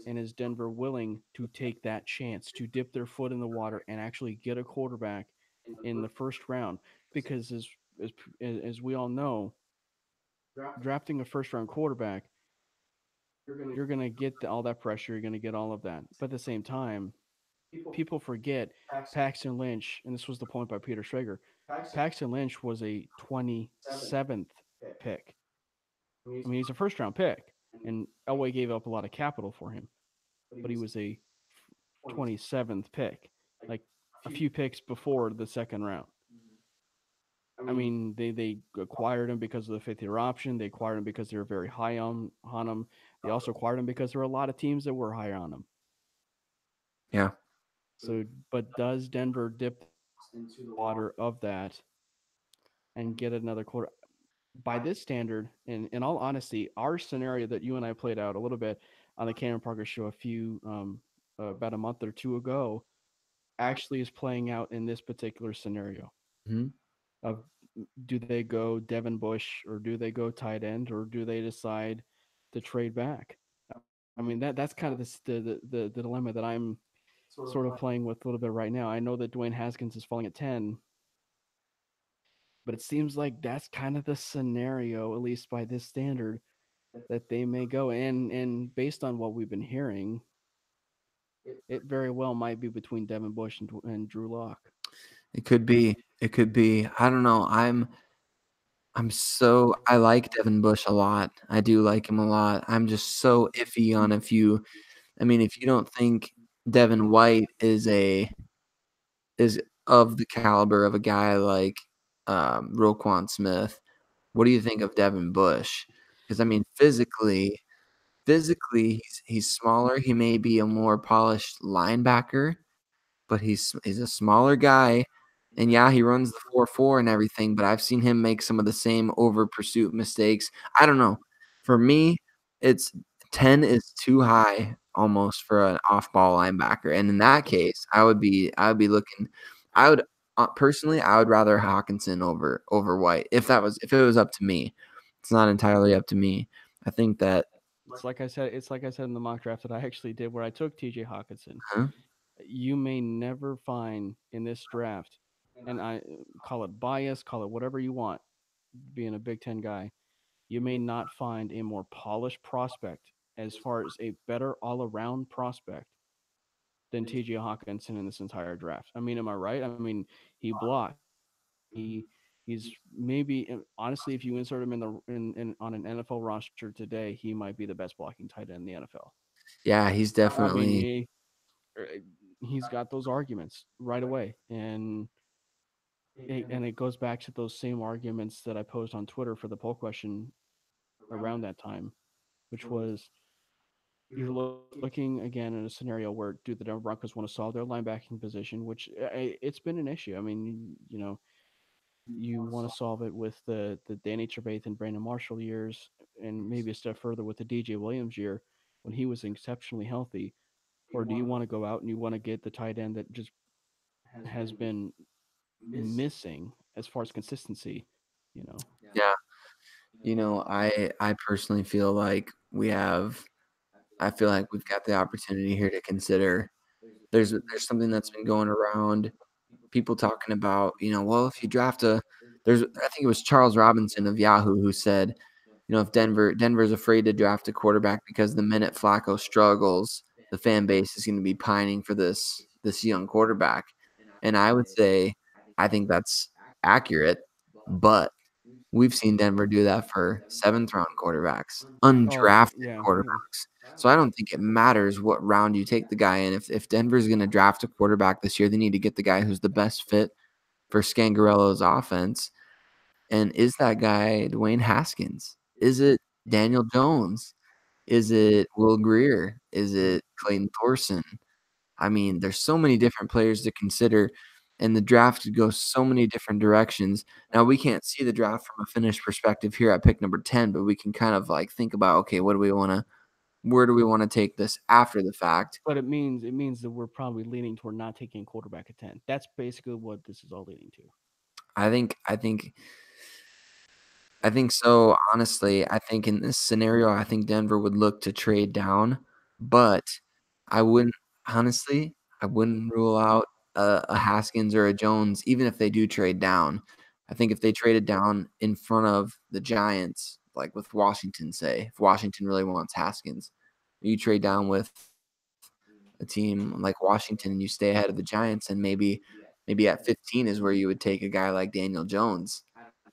And is Denver willing to take that chance to dip their foot in the water and actually get a quarterback in the first round? Because as as we all know, drafting a first round quarterback, you're going to get all that pressure, you're going to get all of that. But at the same time, people forget Paxton Lynch, and this was the point by Peter Schrager. Paxton Lynch was a 27th pick. I mean, he's a first round pick, and Elway gave up a lot of capital for him, but he was a 27th pick, like a few picks before the second round. I mean, they acquired him because of the fifth year option. They acquired him because they were very high on him. They also acquired him because there were a lot of teams that were higher on him. Yeah. So, but does Denver dip the water of that and get another quarter? By this standard, in all honesty, our scenario that you and I played out a little bit on the Cameron Parker show about a month or two ago actually is playing out in this particular scenario Mhm. of do they go Devin Bush or do they go tight end or do they decide to trade back? I mean that's kind of the dilemma that I'm sort of playing with a little bit right now. I know that Dwayne Haskins is falling at 10, but it seems like that's kind of the scenario, at least by this standard, that they may go. And based on what we've been hearing, it very well might be between Devin Bush and Drew Lock. It could be. It could be. I don't know. I like Devin Bush a lot. I do like him a lot. I'm just so iffy on if you don't think Devin White is of the caliber of a guy like Roquan Smith, what do you think of Devin Bush? Because I mean, physically, he's smaller. He may be a more polished linebacker, but he's a smaller guy, and yeah, he runs the 4.4 and everything, but I've seen him make some of the same over pursuit mistakes. I don't know. For me, it's 10 is too high almost for an off-ball linebacker, and in that case, I would be looking I would personally, I would rather Hawkinson over White if it was up to me. It's not entirely up to me. I think that It's like I said in the mock draft that I actually did where I took TJ Hawkinson. huh? You may never find in this draft, and I call it bias, call it whatever you want, being a Big Ten guy, you may not find a more polished prospect as far as a better all around prospect than TJ Hawkinson in this entire draft. I mean, am I right? I mean, he blocks. He he's maybe honestly, if you insert him in on an NFL roster today, he might be the best blocking tight end in the NFL. Yeah, he's I mean, definitely uh, he's got those arguments right away, and it goes back to those same arguments that I posed on Twitter for the poll question around that time, which was you're looking again in a scenario where do the Denver Broncos want to solve their linebacking position, which it's been an issue. I mean, you know, you want to solve it with the Danny Trevathan and Brandon Marshall years, and maybe a step further with the DJ Williams year when he was exceptionally healthy, or do you want to go out and you want to get the tight end that just has been missing as far as consistency, you know? yeah. I personally feel like I feel like we've got the opportunity here to consider. There's something that's been going around. People talking about, well, if you draft I think it was Charles Robinson of Yahoo who said, if Denver's afraid to draft a quarterback because the minute Flacco struggles, the fan base is going to be pining for this young quarterback. And I would say I think that's accurate, but we've seen Denver do that for seventh round quarterbacks, Oh undrafted yeah, quarterbacks. So I don't think it matters what round you take the guy in. If Denver's going to draft a quarterback this year, they need to get the guy who's the best fit for Scangarello's offense. And is that guy Dwayne Haskins? Is it Daniel Jones? Is it Will Greer? Is it Clayton Thorson? I mean, there's so many different players to consider, and the draft could go so many different directions. Now, we can't see the draft from a finished perspective here at pick number 10, but we can kind of like think about, okay, where do we want to take this after the fact? But it means that we're probably leaning toward not taking a quarterback at 10. That's basically what this is all leading to. I think so. Honestly, I think in this scenario, I think Denver would look to trade down, but I wouldn't honestly, I wouldn't rule out a Haskins or a Jones, even if they do trade down. I think if they traded down in front of the Giants, like with Washington, say, if Washington really wants Haskins, you trade down with a team like Washington and you stay ahead of the Giants, and maybe at 15 is where you would take a guy like Daniel Jones.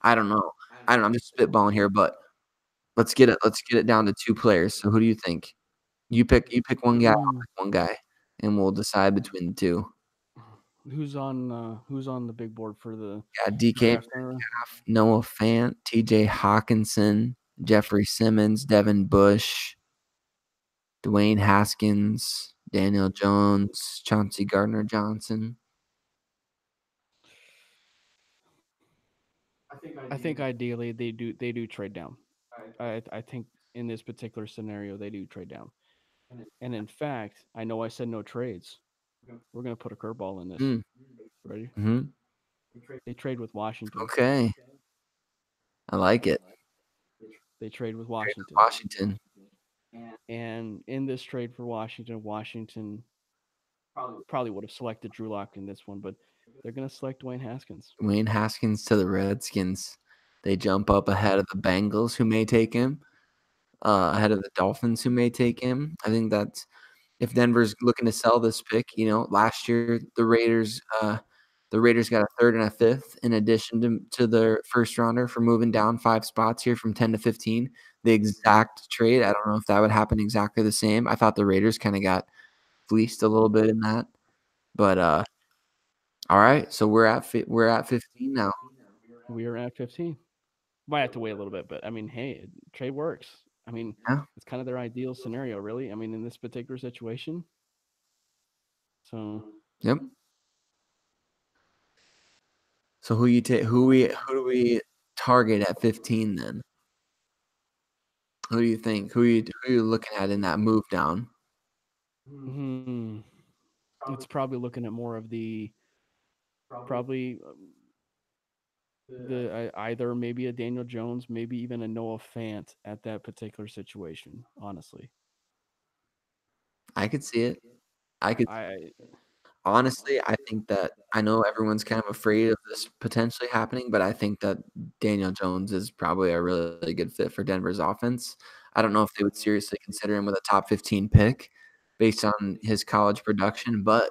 I don't know. I don't know. I'm just spitballing here, but let's get it down to 2 players. So who do you think? You pick one guy, I'll Mm, pick one guy, and we'll decide between the 2. who's on the big board for the Yeah, DK draft center? Metcalf, Noah Fant, TJ Hawkinson, Jeffrey Simmons, Devin Bush, Dwayne Haskins, Daniel Jones, Chauncey Gardner-Johnson. I think ideally they do trade down. I think in this particular scenario they do trade down. And in fact, I know I said no trades. We're gonna put a curveball in this. Mm, Ready? mhm. They trade with Washington. Okay. I like it. They trade with Trade with Washington. Washington. And in this trade for Washington, Washington probably would have selected Drew Lock in this one, but they're gonna select Dwayne Haskins. Dwayne Haskins to the Redskins. They jump up ahead of the Bengals, who may take him, ahead of the Dolphins, who may take him. I think that's if Denver's looking to sell this pick, last year the Raiders got a third and a fifth in addition to their first rounder for moving down 5 spots here from 10 to 15. The exact trade. I don't know if that would happen exactly the same. I thought the Raiders kind of got fleeced a little bit in that. But all right, so we're at 15 now. We are at 15. Might have to wait a little bit, but I mean, hey, trade works. I mean, Yeah. it's kind of their ideal scenario, really. I mean, in this particular situation. So Yep. So who you take? Who do we target at 15 then? Who do you think? Who are you looking at in that move down? hmm, it's probably looking at more of the probably either maybe a Daniel Jones, maybe even a Noah Fant at that particular situation. Honestly, I could see it. I could I honestly, I think that I know everyone's kind of afraid of this potentially happening, but I think that Daniel Jones is probably a really good fit for Denver's offense. I don't know if they would seriously consider him with a top 15 pick based on his college production, but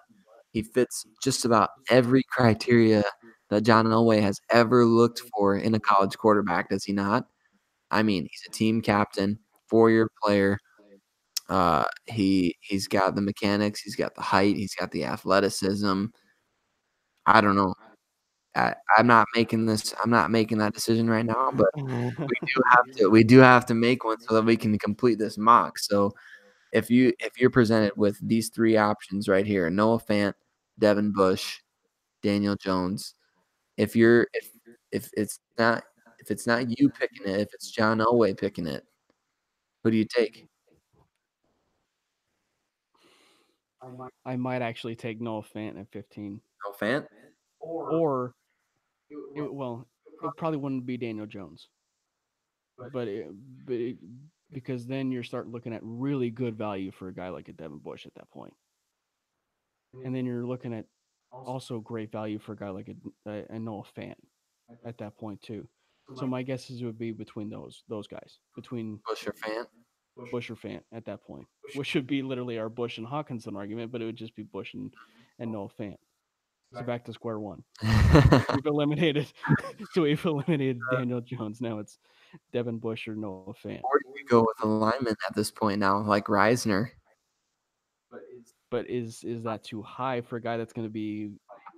he fits just about every criteria that John Elway has ever looked for in a college quarterback, does he not? I mean, he's a team captain, 4-year player. He's got the mechanics, he's got the height, he's got the athleticism. I don't know. I'm not making that decision right now, but we do have to make one so that we can complete this mock. So if you're presented with these 3 options right here, Noah Fant, Devin Bush, Daniel Jones, if you're if it's not you picking it, if it's John Elway picking it, who do you take? I might actually take Noah Fant at 15, Noah Fant? or it probably wouldn't be Daniel Jones, but but it, because then you start looking at really good value for a guy like a Devin Bush at that point, and then you're looking at also great value for a guy like a Noah Fant at that point too. So my guesses would be between those guys, between Bush or Fant? Bush or Fant at that point, which should be literally our Bush and Hawkinson argument, but it would just be Bush and Noah Fant. So back to square one. We've eliminated so we've eliminated Daniel Jones. Now it's Devin Bush or Noah Fant. Or do you go with a lineman at this point now, like Reisner? But is that too high for a guy that's going to be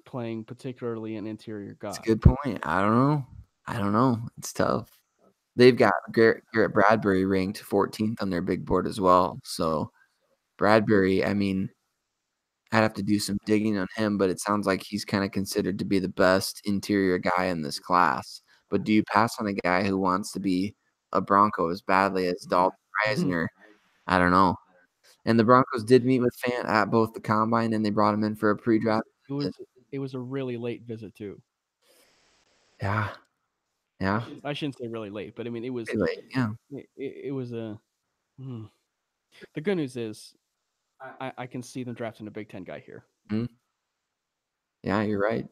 playing particularly an interior It's a guard? good point. I don't know. It's tough. They've got Garrett Bradbury ranked 14th on their big board as well. So Bradbury, I mean, I'd have to do some digging on him, but it sounds like he's kinda considered to be the best interior guy in this class. But do you pass on a guy who wants to be a Bronco as badly as Dalton Risner? I don't know. And the Broncos did meet with Fant at both the combine, and they brought him in for a pre-draft It visit. was it was a really late visit too. Yeah, yeah, I shouldn't say really late, but I mean, pretty late, yeah. it was a hmm. The good news is I can see them drafting a Big Ten guy here. Mhm. Yeah, you're right.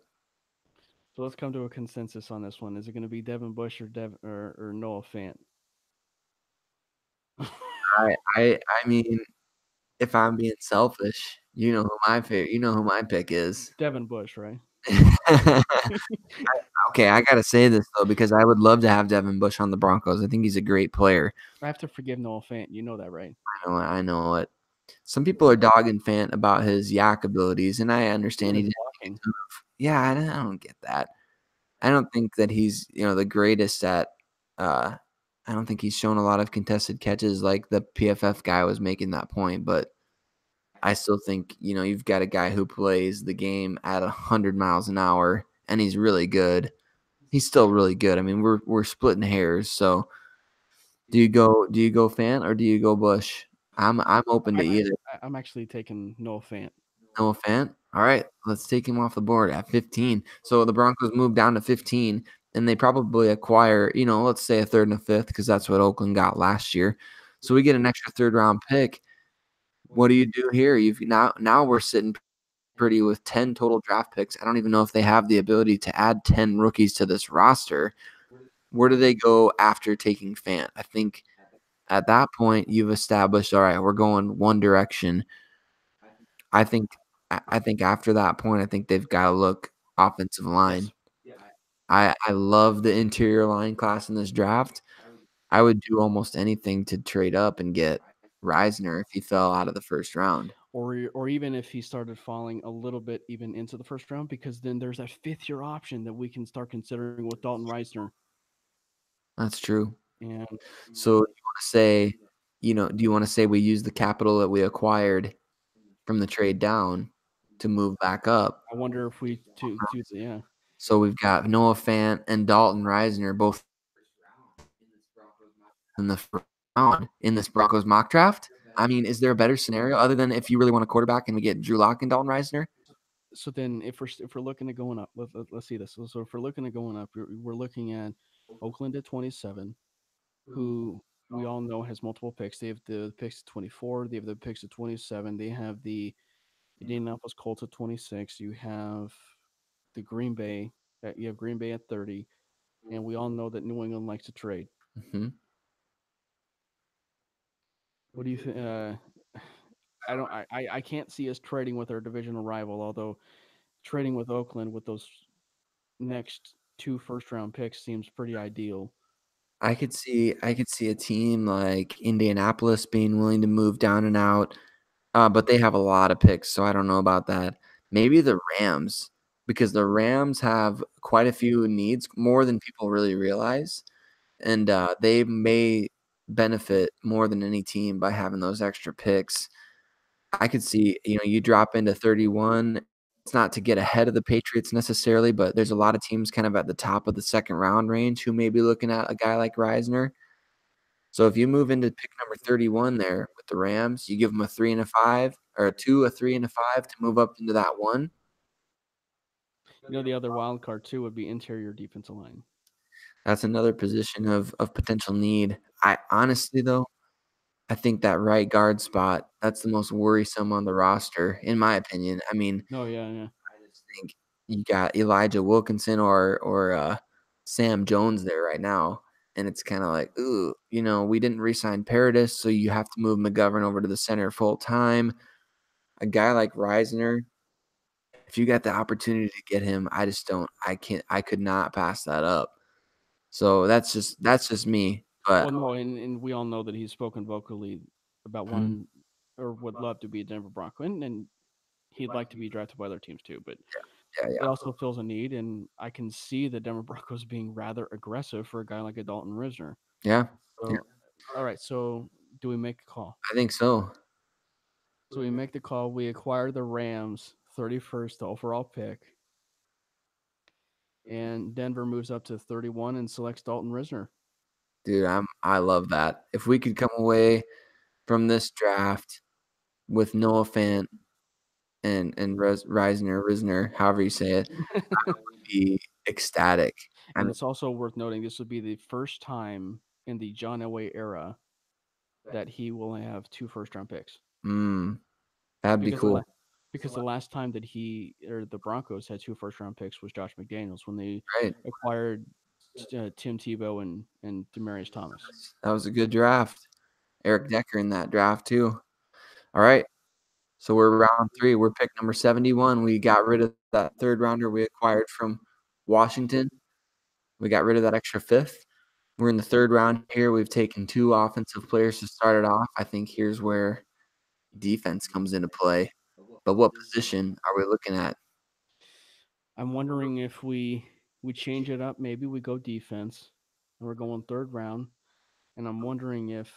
So let's come to a consensus on this one. Is it going to be Devin Bush or Noah Fant? I mean, if I'm being selfish, you know who my pick is. Devin Bush, right? Okay, I gotta say this though, because I would love to have Devin Bush on the Broncos. I think he's a great player. I have to forgive Noah Fant. You know that, right? I know it. Some people are dogging Fant about his yak abilities, and I understand Even he his didn't make blocking. a ton of. Yeah, I don't get that. I don't think that he's, the greatest at, uh I don't think he's shown a lot of contested catches like the PFF guy was making that point, but I still think, you've got a guy who plays the game at 100 miles an hour, and he's really good. He's still really good. I mean, we're splitting hairs, so do you go Fant or do you go Bush? I'm open to either. I'm actually taking Noah Fant. Noah Fant? All right, let's take him off the board at 15. So the Broncos move down to 15, and they probably acquire, let's say a third and a fifth, because that's what Oakland got last year. So we get an extra third round pick. What do you do here? You've now we're sitting pretty with 10 total draft picks. I don't even know if they have the ability to add 10 rookies to this roster. Where do they go after taking Fant? I think at that point you've established, all right, we're going one direction. I think I think after that point, I think they've got to look offensive line. Yes. I love the interior line class in this draft. I would do almost anything to trade up and get Reisner if he fell out of the first round. Or even if he started falling a little bit even into the first round, because then there's that fifth year option that we can start considering with Dalton Reisner. That's true. And So do you want to say we use the capital that we acquired from the trade down to move back up? I wonder if we to yeah. So we've got Noah Fant and Dalton Reisner both in the first round in this Broncos mock draft. I mean, is there a better scenario other than if you really want a quarterback and we get Drew Lock and Dalton Reisner? So then if we're looking at going up, let's see this. So if we're looking at going up, we're looking at Oakland at 27, who we all know has multiple picks. They have the picks at 24, they have the picks at 27, they have the Indianapolis Colts at 26, you have the Green Bay, you have Green Bay at 30, and we all know that New England likes to trade. Mhm. What do you think? I don't. I can't see us trading with our divisional rival. Although trading with Oakland with those next two first round picks seems pretty ideal. I could see a team like Indianapolis being willing to move down and out, but they have a lot of picks, so I don't know about that. Maybe the Rams, because the Rams have quite a few needs, more than people really realize, and they may benefit more than any team by having those extra picks. I could see, you drop into 31. It's not to get ahead of the Patriots necessarily, but there's a lot of teams kind of at the top of the second round range who may be looking at a guy like Reisner. So if you move into pick number 31 there with the Rams, you give them a 3 and a 5 or a 2, a 3 and a 5 to move up into that 1. The other wild card too would be interior defensive line. That's another position of potential need. I honestly though, I think that right guard spot, that's the most worrisome on the roster in my opinion. I mean, No, yeah, yeah. I just think you got Elijah Wilkinson or Sam Jones there right now, and it's kinda like, "Ooh, we didn't re-sign Paradis, so you have to move McGovern over to the center full time." A guy like Reisner, if you got the opportunity to get him, I could not pass that up. So that's just me, but Well, no, and we all know that he's spoken vocally about mhm, wanting or would love to be a Denver Bronco, and he'd like to be drafted by other teams too. But yeah, it yeah, also fills a need, and I can see the Denver Broncos being rather aggressive for a guy like a Dalton Risner. yeah, yeah, So, all right, so do we make a call? I think so. So we make the call. We acquire the Rams 31st overall pick, and Denver moves up to 31 and selects Dalton Risner. Dude, I love that. If we could come away from this draft with Noah Fant and Risner, however you say it, I would be ecstatic. I And mean, it's also worth noting this would be the first time in the John Elway era that he will have two first round picks. that'd be Because cool. the last time that he or the Broncos had two first round picks was Josh McDaniels when they Right. acquired Tim Tebow and Demaryius Thomas. That was a good draft. Eric Decker in that draft too. All right. So we're round 3. We're pick number 71. We got rid of that third rounder we acquired from Washington. We got rid of that extra fifth. We're in the third round here. We've taken 2 offensive players to start it off. I think here's where defense comes into play. But what position are we looking at? I'm wondering if we change it up. Maybe we go defense, and we're going third round. And I'm wondering if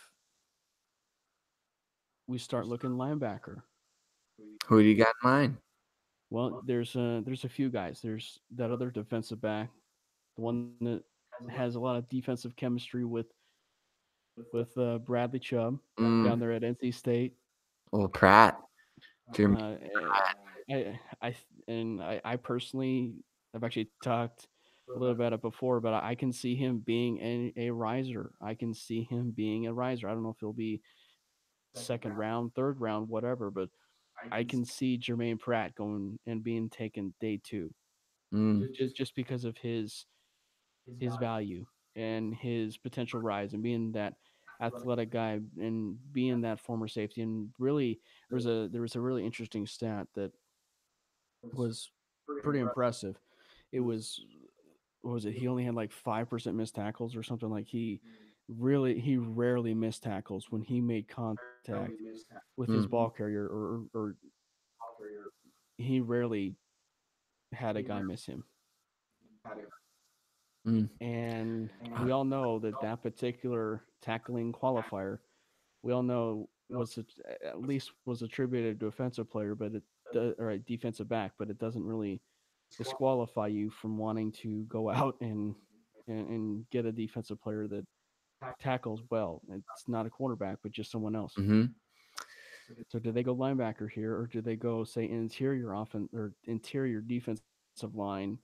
we start looking linebacker. Who do you got in mind? Well, there's a few guys. There's that other defensive back, the one that has a lot of defensive chemistry with Bradley Chubb down there at NC State. Well, Pratt. Jeremy. Uh, I personally have actually talked a little about it before, but I can see him being a riser. I can see him being a riser. I don't know if he'll be second round, third round, whatever, but I can see Jermaine Pratt going and being taken day 2, Mm, just because of his value and his potential rise and being that athletic guy and being that former safety. And really, there was a really interesting stat that was pretty impressive. It was what was it? He only had like 5% missed tackles or something. Like he rarely missed tackles when he made contact with his mm, ball carrier, or he rarely had a guy miss him. mm. And Uh, we all know that that particular tackling qualifier, we all know at least was attributed to a defensive player, but or a defensive back, but it doesn't really disqualify you from wanting to go out and get a defensive player that tackles well. It's not a quarterback, but just someone else. mm-hmm. So do they go linebacker here, or do they go say interior offense or interior defensive line?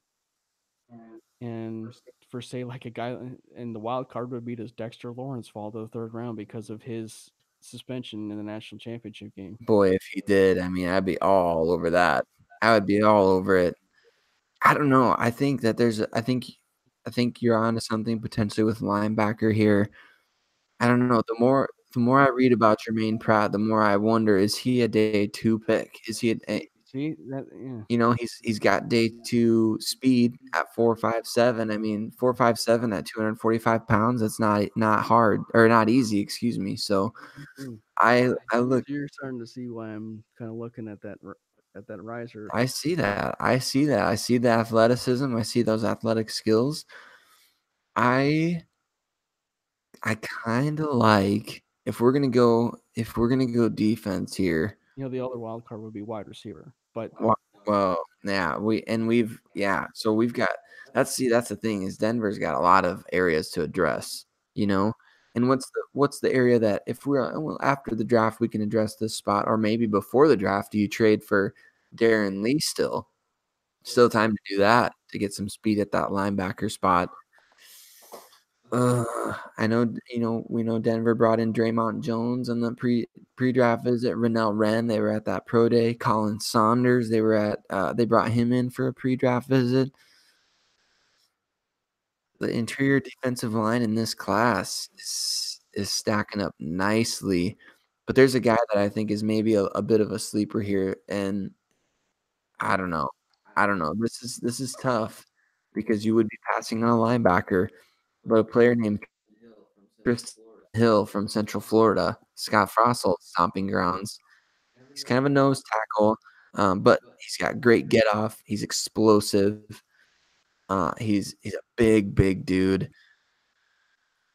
And for say like a guy in the wild card would be does Dexter Lawrence fall to the third round because of his suspension in the national championship game? Boy, if he did, I mean, I'd be all over that. I would be all over it. I don't know. I think that I think you're onto something potentially with linebacker here. I don't know. The more I read about Jermaine Pratt, the more I wonder, is he a day 2 pick? Is he See that? Yeah. he's got day 2 speed at 4.57. I mean, 4.57 at 245 pounds, that's not hard or not easy, excuse me. So Mm. I So look you're starting to see why I'm kind of looking at that riser. I see that. I see that. I see the athleticism. I see those athletic skills. I I kind of like if we're gonna go defense here. The other wild card would be wide receiver, but Well, yeah, so we've got that's the thing is Denver's got a lot of areas to address, you know. And what's the area that if we're well, after the draft we can address this spot, or maybe before the draft, do you trade for Darren Lee still? Still time to do that to get some speed at that linebacker spot. I know, we know Denver brought in Draymond Jones on the pre-draft visit. Rennell Wren, they were at that pro day. Colin Saunders, they brought him in for a pre-draft visit. The interior defensive line in this class is stacking up nicely, but there's a guy that I think is maybe a bit of a sleeper here, and I don't know. I don't know. This is tough because you would be passing on a linebacker, but a player named Chris Hill from Central Florida, Scott Frost's stomping grounds. He's kind of a nose tackle, but he's got great get off. He's explosive. He's a big dude.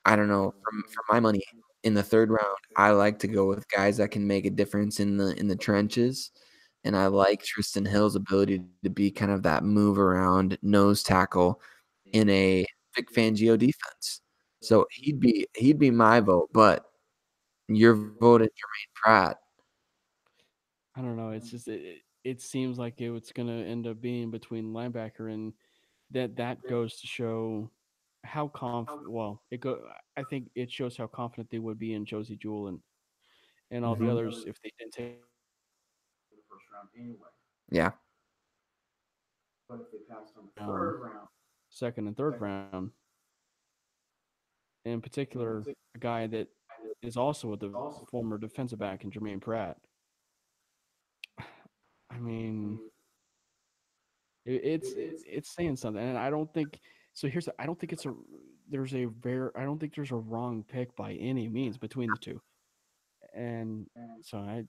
I don't know. For my money, in the 3rd round, I like to go with guys that can make a difference in the trenches, and I like Tristan Hill's ability to be kind of that move around nose tackle in a Vic Fangio defense. So he'd be my vote, but your vote is Jermaine Pratt. I don't know. It's just it seems like it's gonna end up being between linebacker, and that goes to show how well it go. I think it shows how confident they would be in Josie Jewell and all the Mhm. others if they didn't take the first round anyway. Yeah. But if they passed on the third round, second and third round, in particular, a guy that is also a former defensive back in Jermaine Pratt. I mean, it's saying something, and I don't think so. I don't think I don't think there's a wrong pick by any means between the two, and so I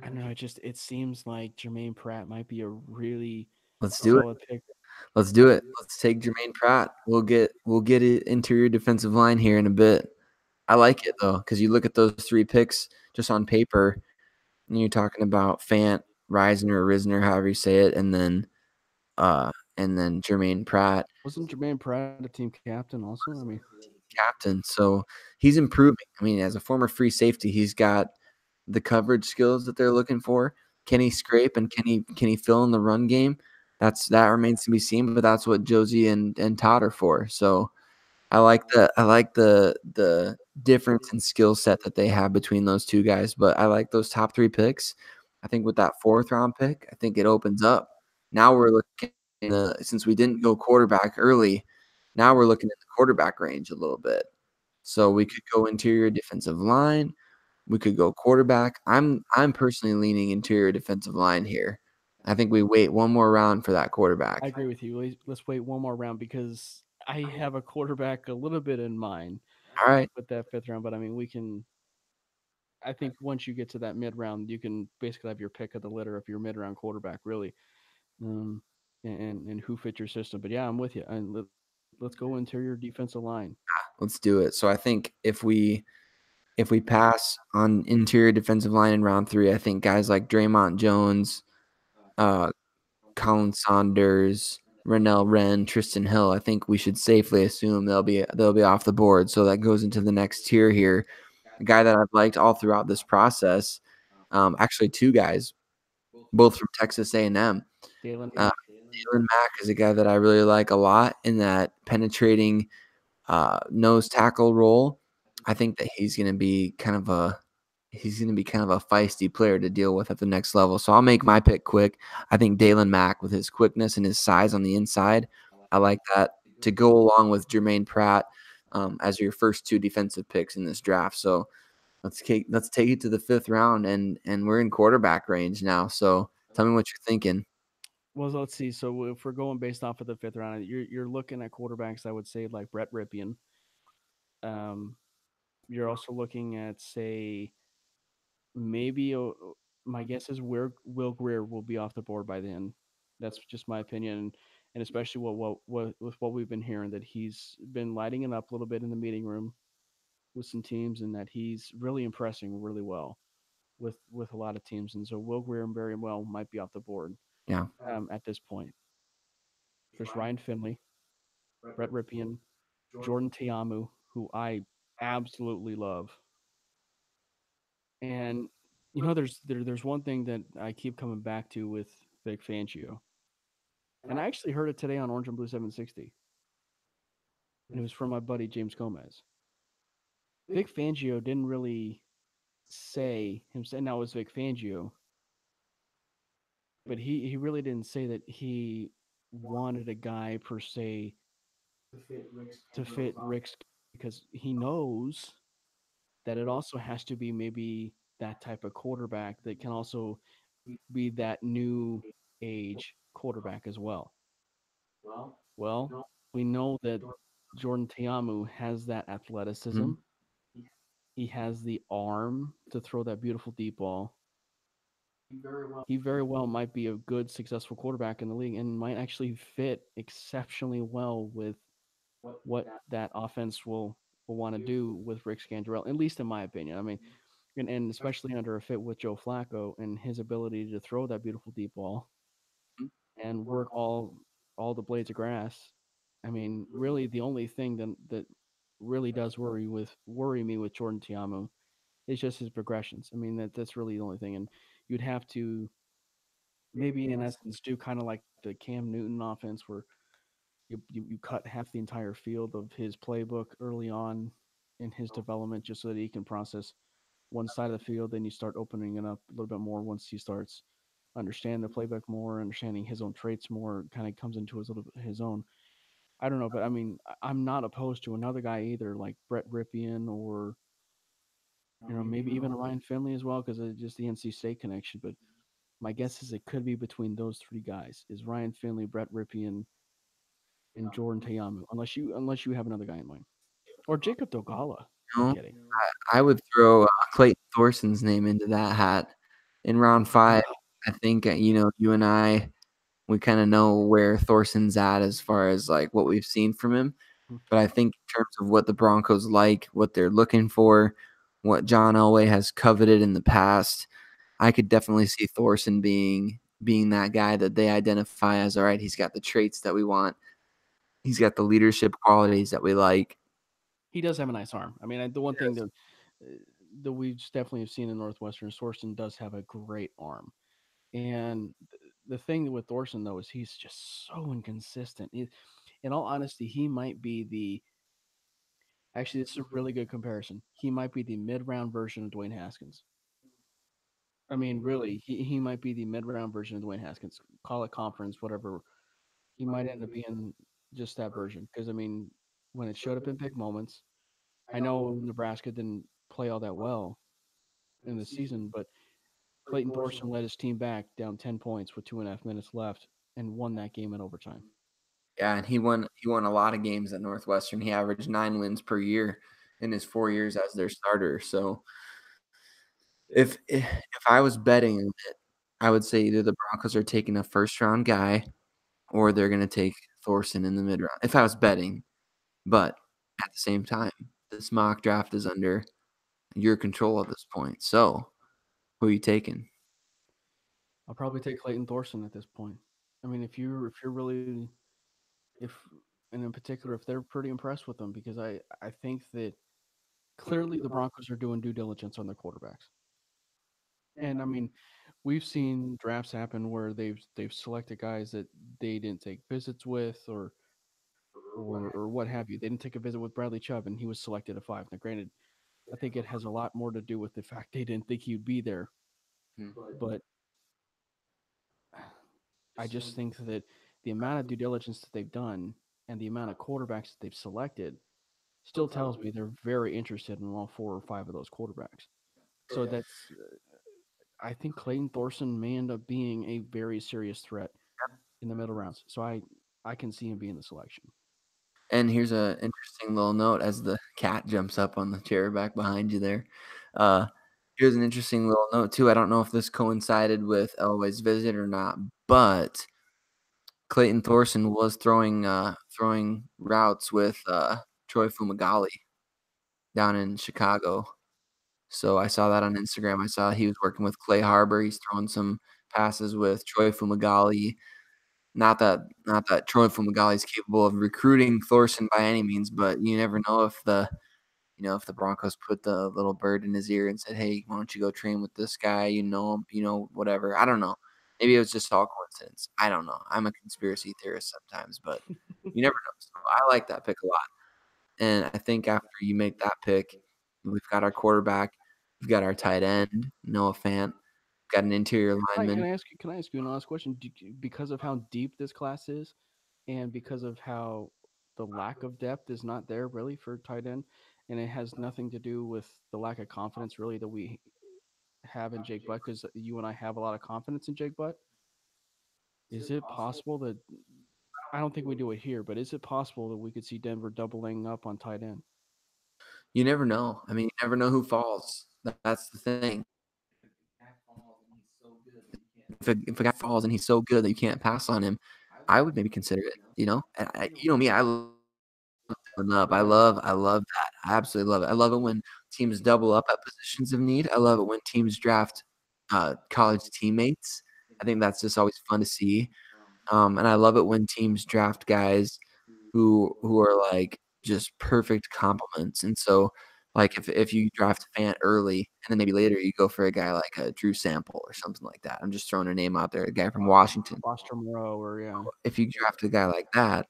don't know. It seems like Jermaine Pratt might be a really Let's do it. solid pick. Let's do it. Let's take Jermaine Pratt. We'll get it interior defensive line here in a bit. I like it though, because you look at those 3 picks just on paper, and you're talking about Fant, Risner, however you say it, and then Jermaine Pratt, Wasn't Jermaine Pratt a team captain also? I mean, captain. So he's improving. I mean, as a former free safety, he's got the coverage skills that they're looking for. Can he scrape and can he fill in the run game? That remains to be seen, but that's what Josie and Todd are for. So I like the difference in skill set that they have between those 2 guys, but I like those top 3 picks. I think with that 4th round pick, I think it opens up. Now we're looking since we didn't go quarterback early, now we're looking at the quarterback range a little bit. So we could go interior defensive line, we could go quarterback. I'm personally leaning interior defensive line here. I think we wait one more round for that I quarterback. agree with you. Let's wait one more round because I have a quarterback a little bit in mind All right, with that fifth round. But I mean, we can. I think once you get to that mid round, you can basically have your pick of the litter if you're mid round quarterback, really, um, and who fits your system. But yeah, I'm with you. And let's go interior defensive line. let's do it. So I think if we pass on interior defensive line in round 3, I think guys like Draymond Jones, uh, Colin Saunders, Rennell Wren, Tristan Hill, I think we should safely assume they'll be off the board. So that goes into the next tier here. A guy that I've liked all throughout this process, actually 2 guys, both from Texas A&M. Dalen Uh, Mack. Jalen Mack is a guy that I really like a lot in that penetrating nose tackle role. I think that he's gonna be kind of a feisty player to deal with at the next level. So I'll make my pick quick. I think Dalen Mack with his quickness and his size on the inside, I like that to go along with Jermaine Pratt as your first 2 defensive picks in this draft. So let's take it to the 5th round, and we're in quarterback range now. So tell me what you're thinking. Well, let's see. So if we're going based off of the fifth round, you're looking at quarterbacks. I would say like Brett Ripien. Um, you're also looking at say maybe my guess is where Will Greer will be off the board by then. That's just my opinion, and especially what with what we've been hearing that he's been lighting it up a little bit in the meeting room with some teams, and that he's really impressing really well with a lot of teams. And so Will Greer very well might be off the board Yeah. at this point. There's Ryan Finley, Brett Ripien, Jordan Tiamu, who I absolutely love. And there's one thing that I keep coming back to with Vic Fangio, and I actually heard it today on Orange and Blue 760, and it was from my buddy James Gomez. Vic Fangio didn't really say himself. Now it was Vic Fangio, but he really didn't say that he wanted a guy per se to fit Rick's because he knows that it also has to be maybe that type of quarterback that can also be that new age quarterback as well. Well, we know that Jordan Tiamu has that athleticism. Mhm. He has the arm to throw that beautiful deep ball. He very well might be a good, successful quarterback in the league and might actually fit exceptionally well with what that offense will will want to do with Rick Scandrell, at least in my opinion. I mean, and especially under a fit with Joe Flacco and his ability to throw that beautiful deep ball and work all the blades of grass. I mean, really, the only thing that really does worry me with Jordan Tiamu is just his progressions. I mean, that's really the only thing, and you'd have to maybe in essence do kind of like the Cam Newton offense where you cut half the entire field of his playbook early on in his development just so that he can process one side of the field. Then you start opening it up a little bit more once he starts understanding the playbook more, understanding his own traits more, kind of comes into his little his own. I don't know, but I mean, I'm not opposed to another guy either, like Brett Ripien or maybe even Ryan Finley as well, because of just the NC State connection. But my guess is it could be between those three guys: is Ryan Finley, Brett Ripien, and Jordan Tayamu, unless you have another guy in mind, or Jacob Dogala. I'm No, kidding. I would throw Clayton Thorson's name into that hat in round 5. Wow. I think you and I we kind of know where Thorson's at as far as like what we've seen from him. But I think in terms of what the Broncos like, what they're looking for, what John Elway has coveted in the past, I could definitely see Thorson being that guy that they identify as, all right, he's got the traits that we want. He's got the leadership qualities that we like. He does have a nice arm. I mean, the one thing Yes. that we definitely have seen in Northwestern, Thorson does have a great arm. And the thing with Thorson though is he's just so inconsistent. In all honesty, he might be the actually this is a really good comparison. He might be the mid-round version of Dwayne Haskins. I mean, really, he might be the mid-round version of Dwayne Haskins. Call it conference, whatever. He might end up being just that version because I mean, when it showed up in big moments, I know Nebraska didn't play all that well in the season, but Clayton Thorson led his team back down 10 points with 2.5 minutes left and won that game in overtime. Yeah, and he won a lot of games at Northwestern. He averaged 9 wins per year in his 4 years as their starter. So if I was betting it, I would say either the Broncos are taking a first round guy or they're gonna take Thorson in the mid round. If I was betting, but at the same time, this mock draft is under your control at this point. So who are you taking? I'll probably take Clayton Thorson at this point. I mean, if you're really if and in particular if they're pretty impressed with them because I think that clearly the Broncos are doing due diligence on their quarterbacks. And I mean, we've seen drafts happen where they've selected guys that they didn't take visits with or what have you. They didn't take a visit with Bradley Chubb and he was selected at 5. Now granted, I think it has a lot more to do with the fact they didn't think he'd be there, Hmm. but I just think that the amount of due diligence that they've done and the amount of quarterbacks that they've selected still tells me they're very interested in all 4 or 5 of those quarterbacks. So that's I think Clayton Thorson may end up being a very serious threat in the middle rounds. So I can see him being the selection. And here's a interesting little note as the cat jumps up on the chair back behind you there. Uh, here's an interesting little note too. I don't know if this coincided with Elway's visit or not, but Clayton Thorson was throwing routes with Troy Fumagalli down in Chicago. So I saw that on Instagram. I saw he was working with Clay Harbor. He's throwing some passes with Troy Fumagalli. Not that Troy Fumagalli is capable of recruiting Thorson by any means, but you never know if the Broncos put the little bird in his ear and said, "Hey, why don't you go train with this guy? You know him, whatever." I don't know. Maybe it was just all coincidence. I don't know. I'm a conspiracy theorist sometimes, but you never know. So I like that pick a lot. And I think after you make that pick, we've got our quarterback, we've got our tight end, Noah Fant, we've got an interior Can lineman. I ask you? Can I ask you an honest question? Because of how deep this class is, and because of how the lack of depth is not there really for tight end, and it has nothing to do with the lack of confidence really that we have in Jake Butt. Because you and I have a lot of confidence in Jake Butt. Is it possible that I don't think we do it here, but is it possible that we could see Denver doubling up on tight end? You never know. I mean, you never know who falls. That's the thing. If a guy falls and he's so good that you can't pass on him, I would maybe consider it. And you know me, I love doubling up. I love that. I absolutely love it. I love it when teams double up at positions of need. I love it when teams draft college teammates. I think that's just always fun to see. And I love it when teams draft guys who are like just perfect complements. And so, like if you draft a fan early and then maybe later you go for a guy like a Drew Sample or something like that. I'm just throwing a name out there, a guy from Washington. Foster Moreau or yeah. If you draft a guy like that,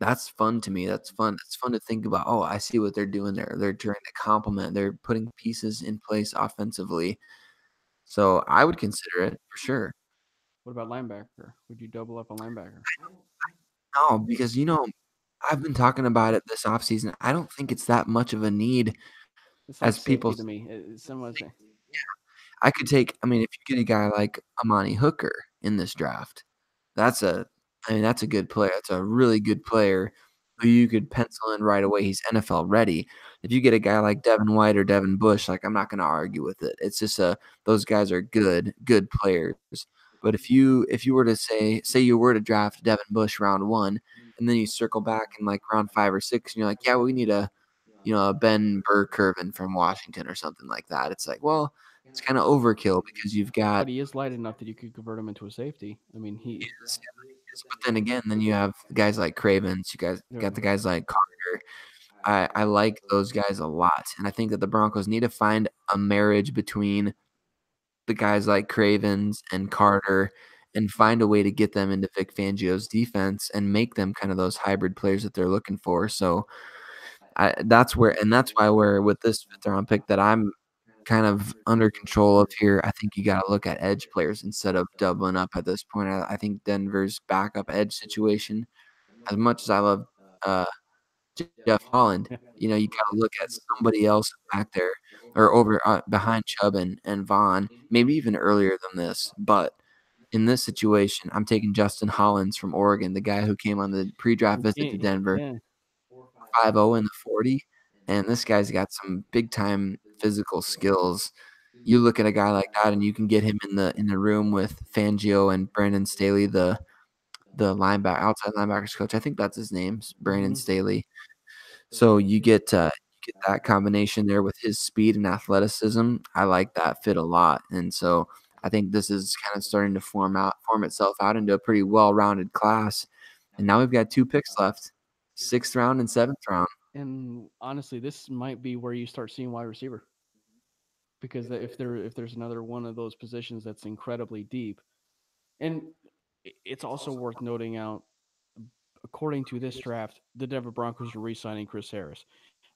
that's fun to me. That's fun. It's fun to think about. Oh, I see what they're doing there. They're trying to complement. They're putting pieces in place offensively. So I would consider it for sure. What about linebacker? Would you double up a linebacker? No, because I've been talking about it this offseason. I don't think it's that much of a need It's like as people safety to me. It's similar to I could take I mean, if you get a guy like Amani Hooker in this draft, that's a I mean, that's a good player. That's a really good player who you could pencil in right away. He's NFL ready. If you get a guy like Devin White or Devin Bush, like, I'm not gonna argue with it. It's just those guys are good players. But if you were to say you were to draft Devin Bush round 1, and then you circle back in, like, round 5 or 6, and you're like, "Yeah, we need a Ben Burr-Kirven from Washington," or something like that. It's like, well, it's kinda overkill because you've got but he is light enough that you could convert him into a safety. I mean, he yes, yes, but then again, then you have guys like Cravens, you guys yeah. got the guys like Carter. I like those guys a lot, and I think that the Broncos need to find a marriage between the guys like Cravens and Carter and find a way to get them into Vic Fangio's defense and make them kind of those hybrid players that they're looking for. So that's why we're with this 5th round pick that I'm kind of under control of here. I think you gotta look at edge players instead of doubling up at this point. I think Denver's backup edge situation, as much as I love, uh, Jeff Holland, you gotta look at somebody else back there or over, behind Chubb and Vaughn, maybe even earlier than this, but in this situation, I'm taking Justin Hollins from Oregon, the guy who came on the pre-draft visit to Denver. Yeah. 5.0 in the 40, and this guy's got some big time physical skills. You look at a guy like that, and you can get him in the room with Fangio and Brandon Staley, the outside linebackers coach. I think that's his name, Brandon Mhm. Staley. So you get that combination there with his speed and athleticism. I like that fit a lot, and so I think this is kind of starting to form itself out into a pretty well-rounded class. And now we've got 2 picks left, 6th round and 7th round. And honestly, this might be where you start seeing wide receiver because if there's another one of those positions that's incredibly deep, and it's also worth noting out, according to this draft, the Denver Broncos are re-signing Chris Harris.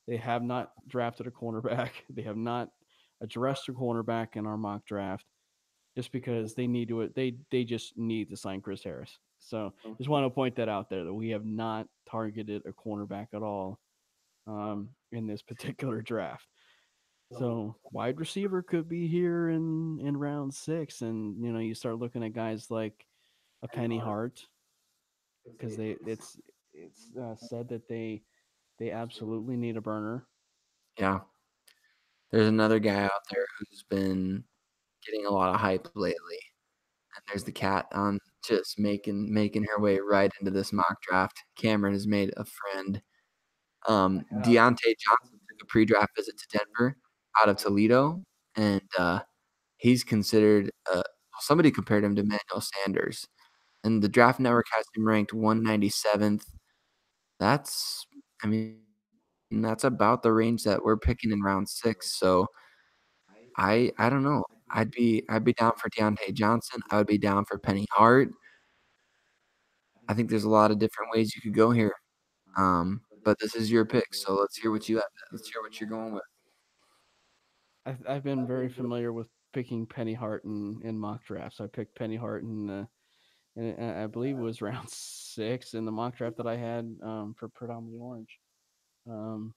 They have not drafted a cornerback. They have not addressed a cornerback in our mock draft just because they need to. They just need to sign Chris Harris. So just want to point that out there that we have not targeted a cornerback at all in this particular draft. So wide receiver could be here in round 6, and you start looking at guys like a Penny Hart because it's said that they absolutely need a burner. Yeah. There's another guy out there who's been getting a lot of hype lately, and there's the cat on just making her way right into this mock draft. Cameron has made a friend. Deontay Johnson took a pre-draft visit to Denver out of Toledo, and, he's considered, somebody compared him to Emmanuel Sanders, and the Draft Network has him ranked 197th. That's I mean, that's about the range that we're picking in round 6, so I don't know. I'd be down for Deontay Johnson. I would be down for Penny Hart. I think there's a lot of different ways you could go here. But this is your pick, so let's hear what you have. Let's hear what you're going with. I've been very familiar with picking Penny Hart in mock drafts. I picked Penny Hart and I believe it was round 6 in the mock draft that I had for predominantly orange. Um,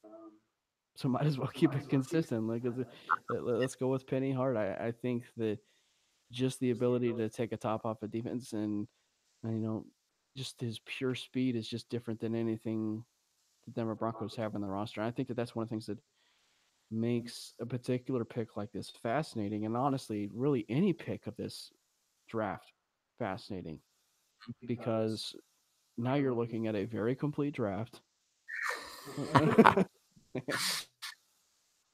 so might as well keep it consistent. Let's go with Penny Hart. I think that just the ability to take a top off a defense and just his pure speed is just different than anything the Denver Broncos have in the roster. And I think that that's one of the things that makes a particular pick like this fascinating, and honestly, really any pick of this draft fascinating because now you're looking at a very complete draft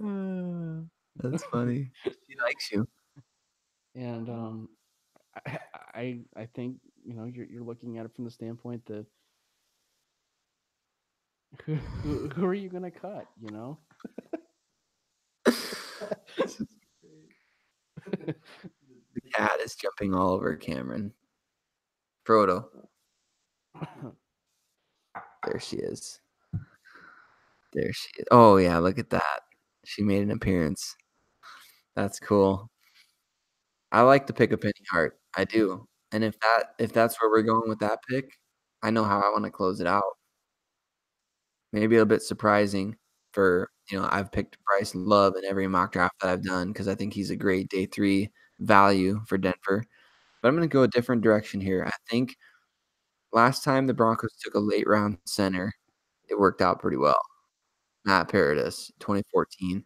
Uh, That's funny. She likes you. And I I think you're looking at it from the standpoint that who are you gonna cut? You know. This is the cat is jumping all over Cameron. Frodo. There she is. There she is. Oh yeah, look at that. She made an appearance. That's cool. I like to pick a penny heart. I do. And if that's where we're going with that pick, I know how I want to close it out. Maybe a bit surprising for, I've picked Bryce Love in every mock draft that I've done because I think he's a great day 3 value for Denver. But I'm gonna go a different direction here. I think last time the Broncos took a late round center, it worked out pretty well. Matt Paradis, 2014.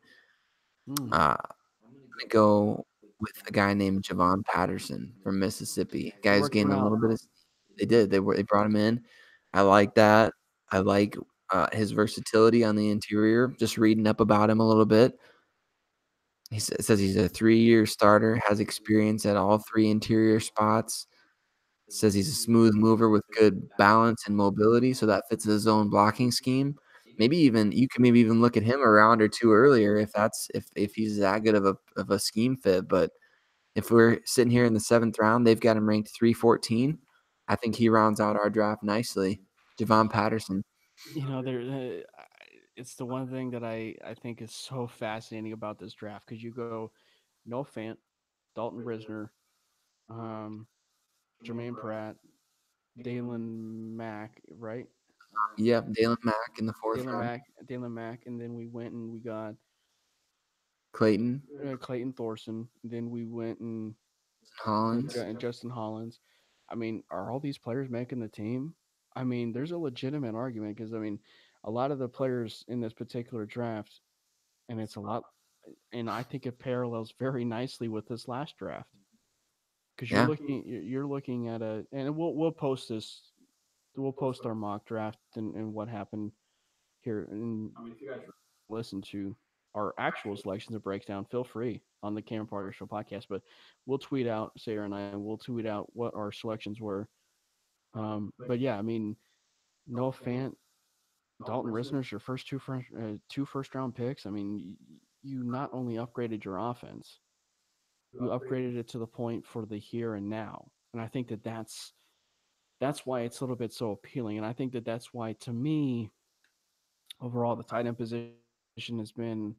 Mm, I'm gonna go with a guy named Javon Patterson from Mississippi. it Guys worked him gained a out. little bit of they did. They brought him in. I like that. I like his versatility on the interior. Just reading up about him a little bit. It says he's a 3-year starter, has experience at all 3 interior spots. Says he's a smooth mover with good balance and mobility, so that fits his zone blocking scheme. Maybe even you can maybe even look at him a round or 2 earlier if he's that good of a scheme fit. But if we're sitting here in the 7th round, they've got him ranked 314. I think he rounds out our draft nicely. Javon Patterson. There. It's the one thing that I think is so fascinating about this draft because you go Noah Fant, Dalton Risner, um, Jermaine Pratt, Dalen Mack, right? Yep, Dalen Mack in the 4th round. Dalen Mack, and then we went and we got Clayton Clayton Thorson. Then we went Hollins. and Justin Hollins. I mean, are all these players making the team? I mean, there's a legitimate argument because I mean, a lot of the players in this particular draft, and it's a lot, and I think it parallels very nicely with this last draft because Yeah. you're looking at and we'll post this, we'll post our mock draft and what happened here, and listen to our actual selections of breakdown, feel free on the Cameron Parker Show podcast. But we'll tweet out, Sayre and I will tweet out what our selections were. But yeah, I mean, no fan. Dalton Risner's your two first round picks. I mean, you not only upgraded your offense, you upgraded it to the point for the here and now. And I think that that's why it's a little bit so appealing. And I think that that's why, to me, overall, the tight end position has been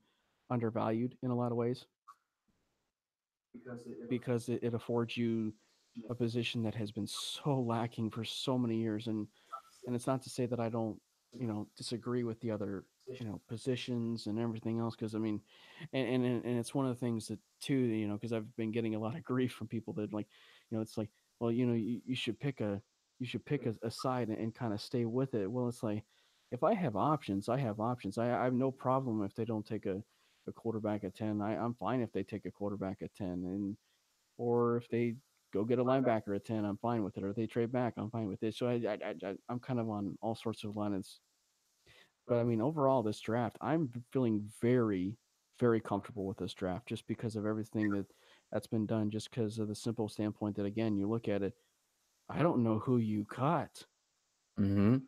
undervalued in a lot of ways because it affords you a position that has been so lacking for so many years. And it's not to say that I don't disagree with the other positions and everything else because I mean, and it's one of the things that too because I've been getting a lot of grief from people that like it's like well you should pick a side and kind of stay with it. Well, it's like if I have options, I have options. I have no problem if they don't take a quarterback at 10. I'm fine if they take a quarterback at 10 and or if they go get a linebacker at 10, I'm fine with it. Or if they trade back, I'm fine with it. So I'm kind of on all sorts of lines. But I mean, overall, this draft, I'm feeling very, very comfortable with this draft just because of everything that's been done. Just because of the simple standpoint that, again, you look at it, I don't know who you cut. Mm-hmm.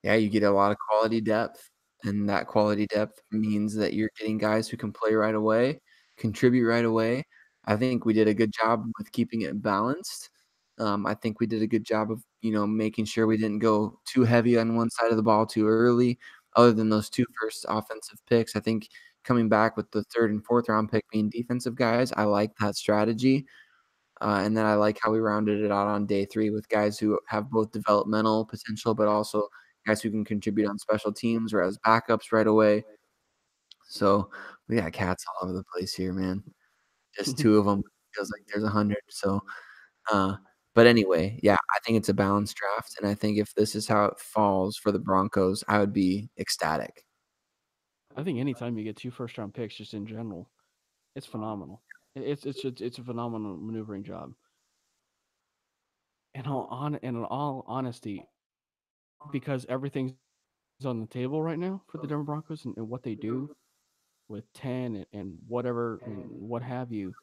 Yeah, you get a lot of quality depth, and that quality depth means that you're getting guys who can play right away, contribute right away. I think we did a good job with keeping it balanced. I think we did a good job of, making sure we didn't go too heavy on one side of the ball too early. Other than those 2 first offensive picks, I think coming back with the 3rd and 4th round pick being defensive guys, I like that strategy. And then I like how we rounded it out on day 3 with guys who have both developmental potential, but also guys who can contribute on special teams or as backups right away. So we got cats all over the place here, man. Just 2 of them feels like there's 100. So, uh, but anyway, yeah, I think it's a balanced draft, and I think if this is how it falls for the Broncos, I would be ecstatic. I think anytime you get two first round picks, just in general, it's phenomenal. It's a phenomenal maneuvering job. In all honesty, because everything's on the table right now for the Denver Broncos and what they do with 10 and whatever and what have you,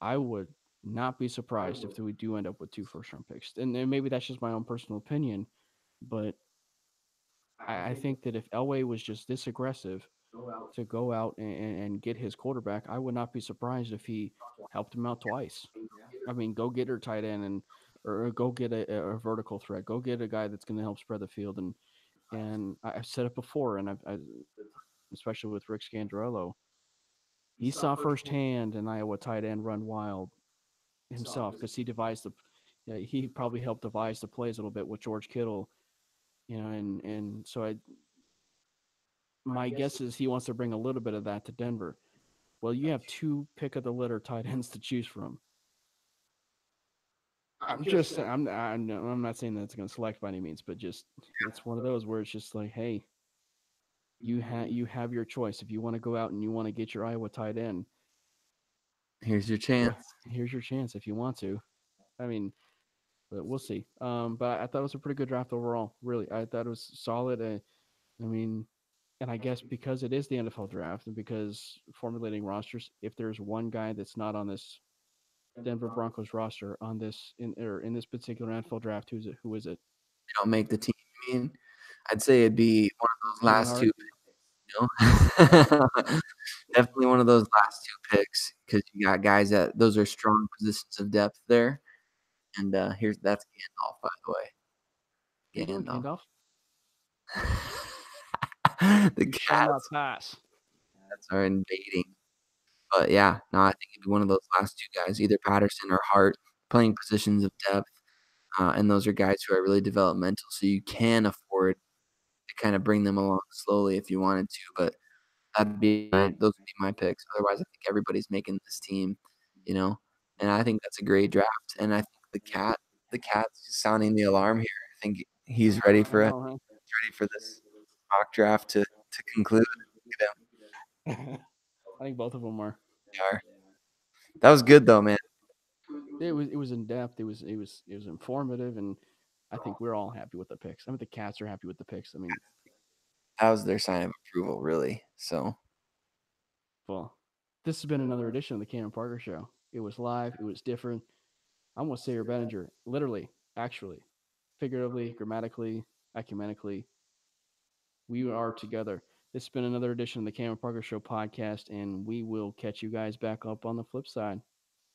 I would not be surprised if we do end up with two first round picks. And maybe that's just my own personal opinion, but I think that if Elway was just this aggressive to go out and get his quarterback, I would not be surprised if he helped him out twice. I mean, go get her tight end and or go get a vertical threat. Go get a guy that's going to help spread the field. And I've said it before, and especially with Rick Scandarello, he saw firsthand an Iowa tight end run wild himself because he probably helped devise the plays a little bit with George Kittle, and so my guess is he wants to bring a little bit of that to Denver. Well, you have two pick of the litter tight ends to choose from. I'm not saying that it's going to select by any means, but just it's one of those where it's just like, hey, you have your choice. If you want to go out and you want to get your Iowa tight end, Here's your chance. here's your chance if you want to. I mean, but we'll see. But I thought it was a pretty good draft overall. Really, I thought it was solid. I mean, and I guess because it is the NFL draft and because formulating rosters, if there's one guy that's not on this Denver Broncos roster on this in this particular NFL draft, who's it? Who is it? They don't make the team. I mean, I'd say it'd be one of those Jalen last two. Hurd. Definitely one of those last two picks because you got guys that those are strong positions of depth there. And that's Gandalf, by the way. How you doing, Gandalf. Gandalf? The You shall not cats pass. are invading. But yeah, no, I think it'd be one of those last two guys, either Patterson or Hart, playing positions of depth. And those are guys who are really developmental, so you can afford to kind of bring them along slowly if you wanted to. But those would be my picks. Otherwise, I think everybody's making this team, you know. And I think that's a great draft. And I think the cat's sounding the alarm here. I think he's ready I for it. know, He's ready for this mock draft to conclude. Look at him. huh? I think both of them are. They are. That was good though, man. It was in depth. It was informative, and I think we're all happy with the picks. I mean, the cats are happy with the picks. I mean, That was their sign of approval, really. So well, this has been another edition of the Cannon Parker Show. It was live. It was different. I'm with Sayre Bedinger, literally, actually, figuratively, grammatically, ecumenically. We are together. This has been another edition of the Cameron Parker Show podcast, and we will catch you guys back up on the flip side.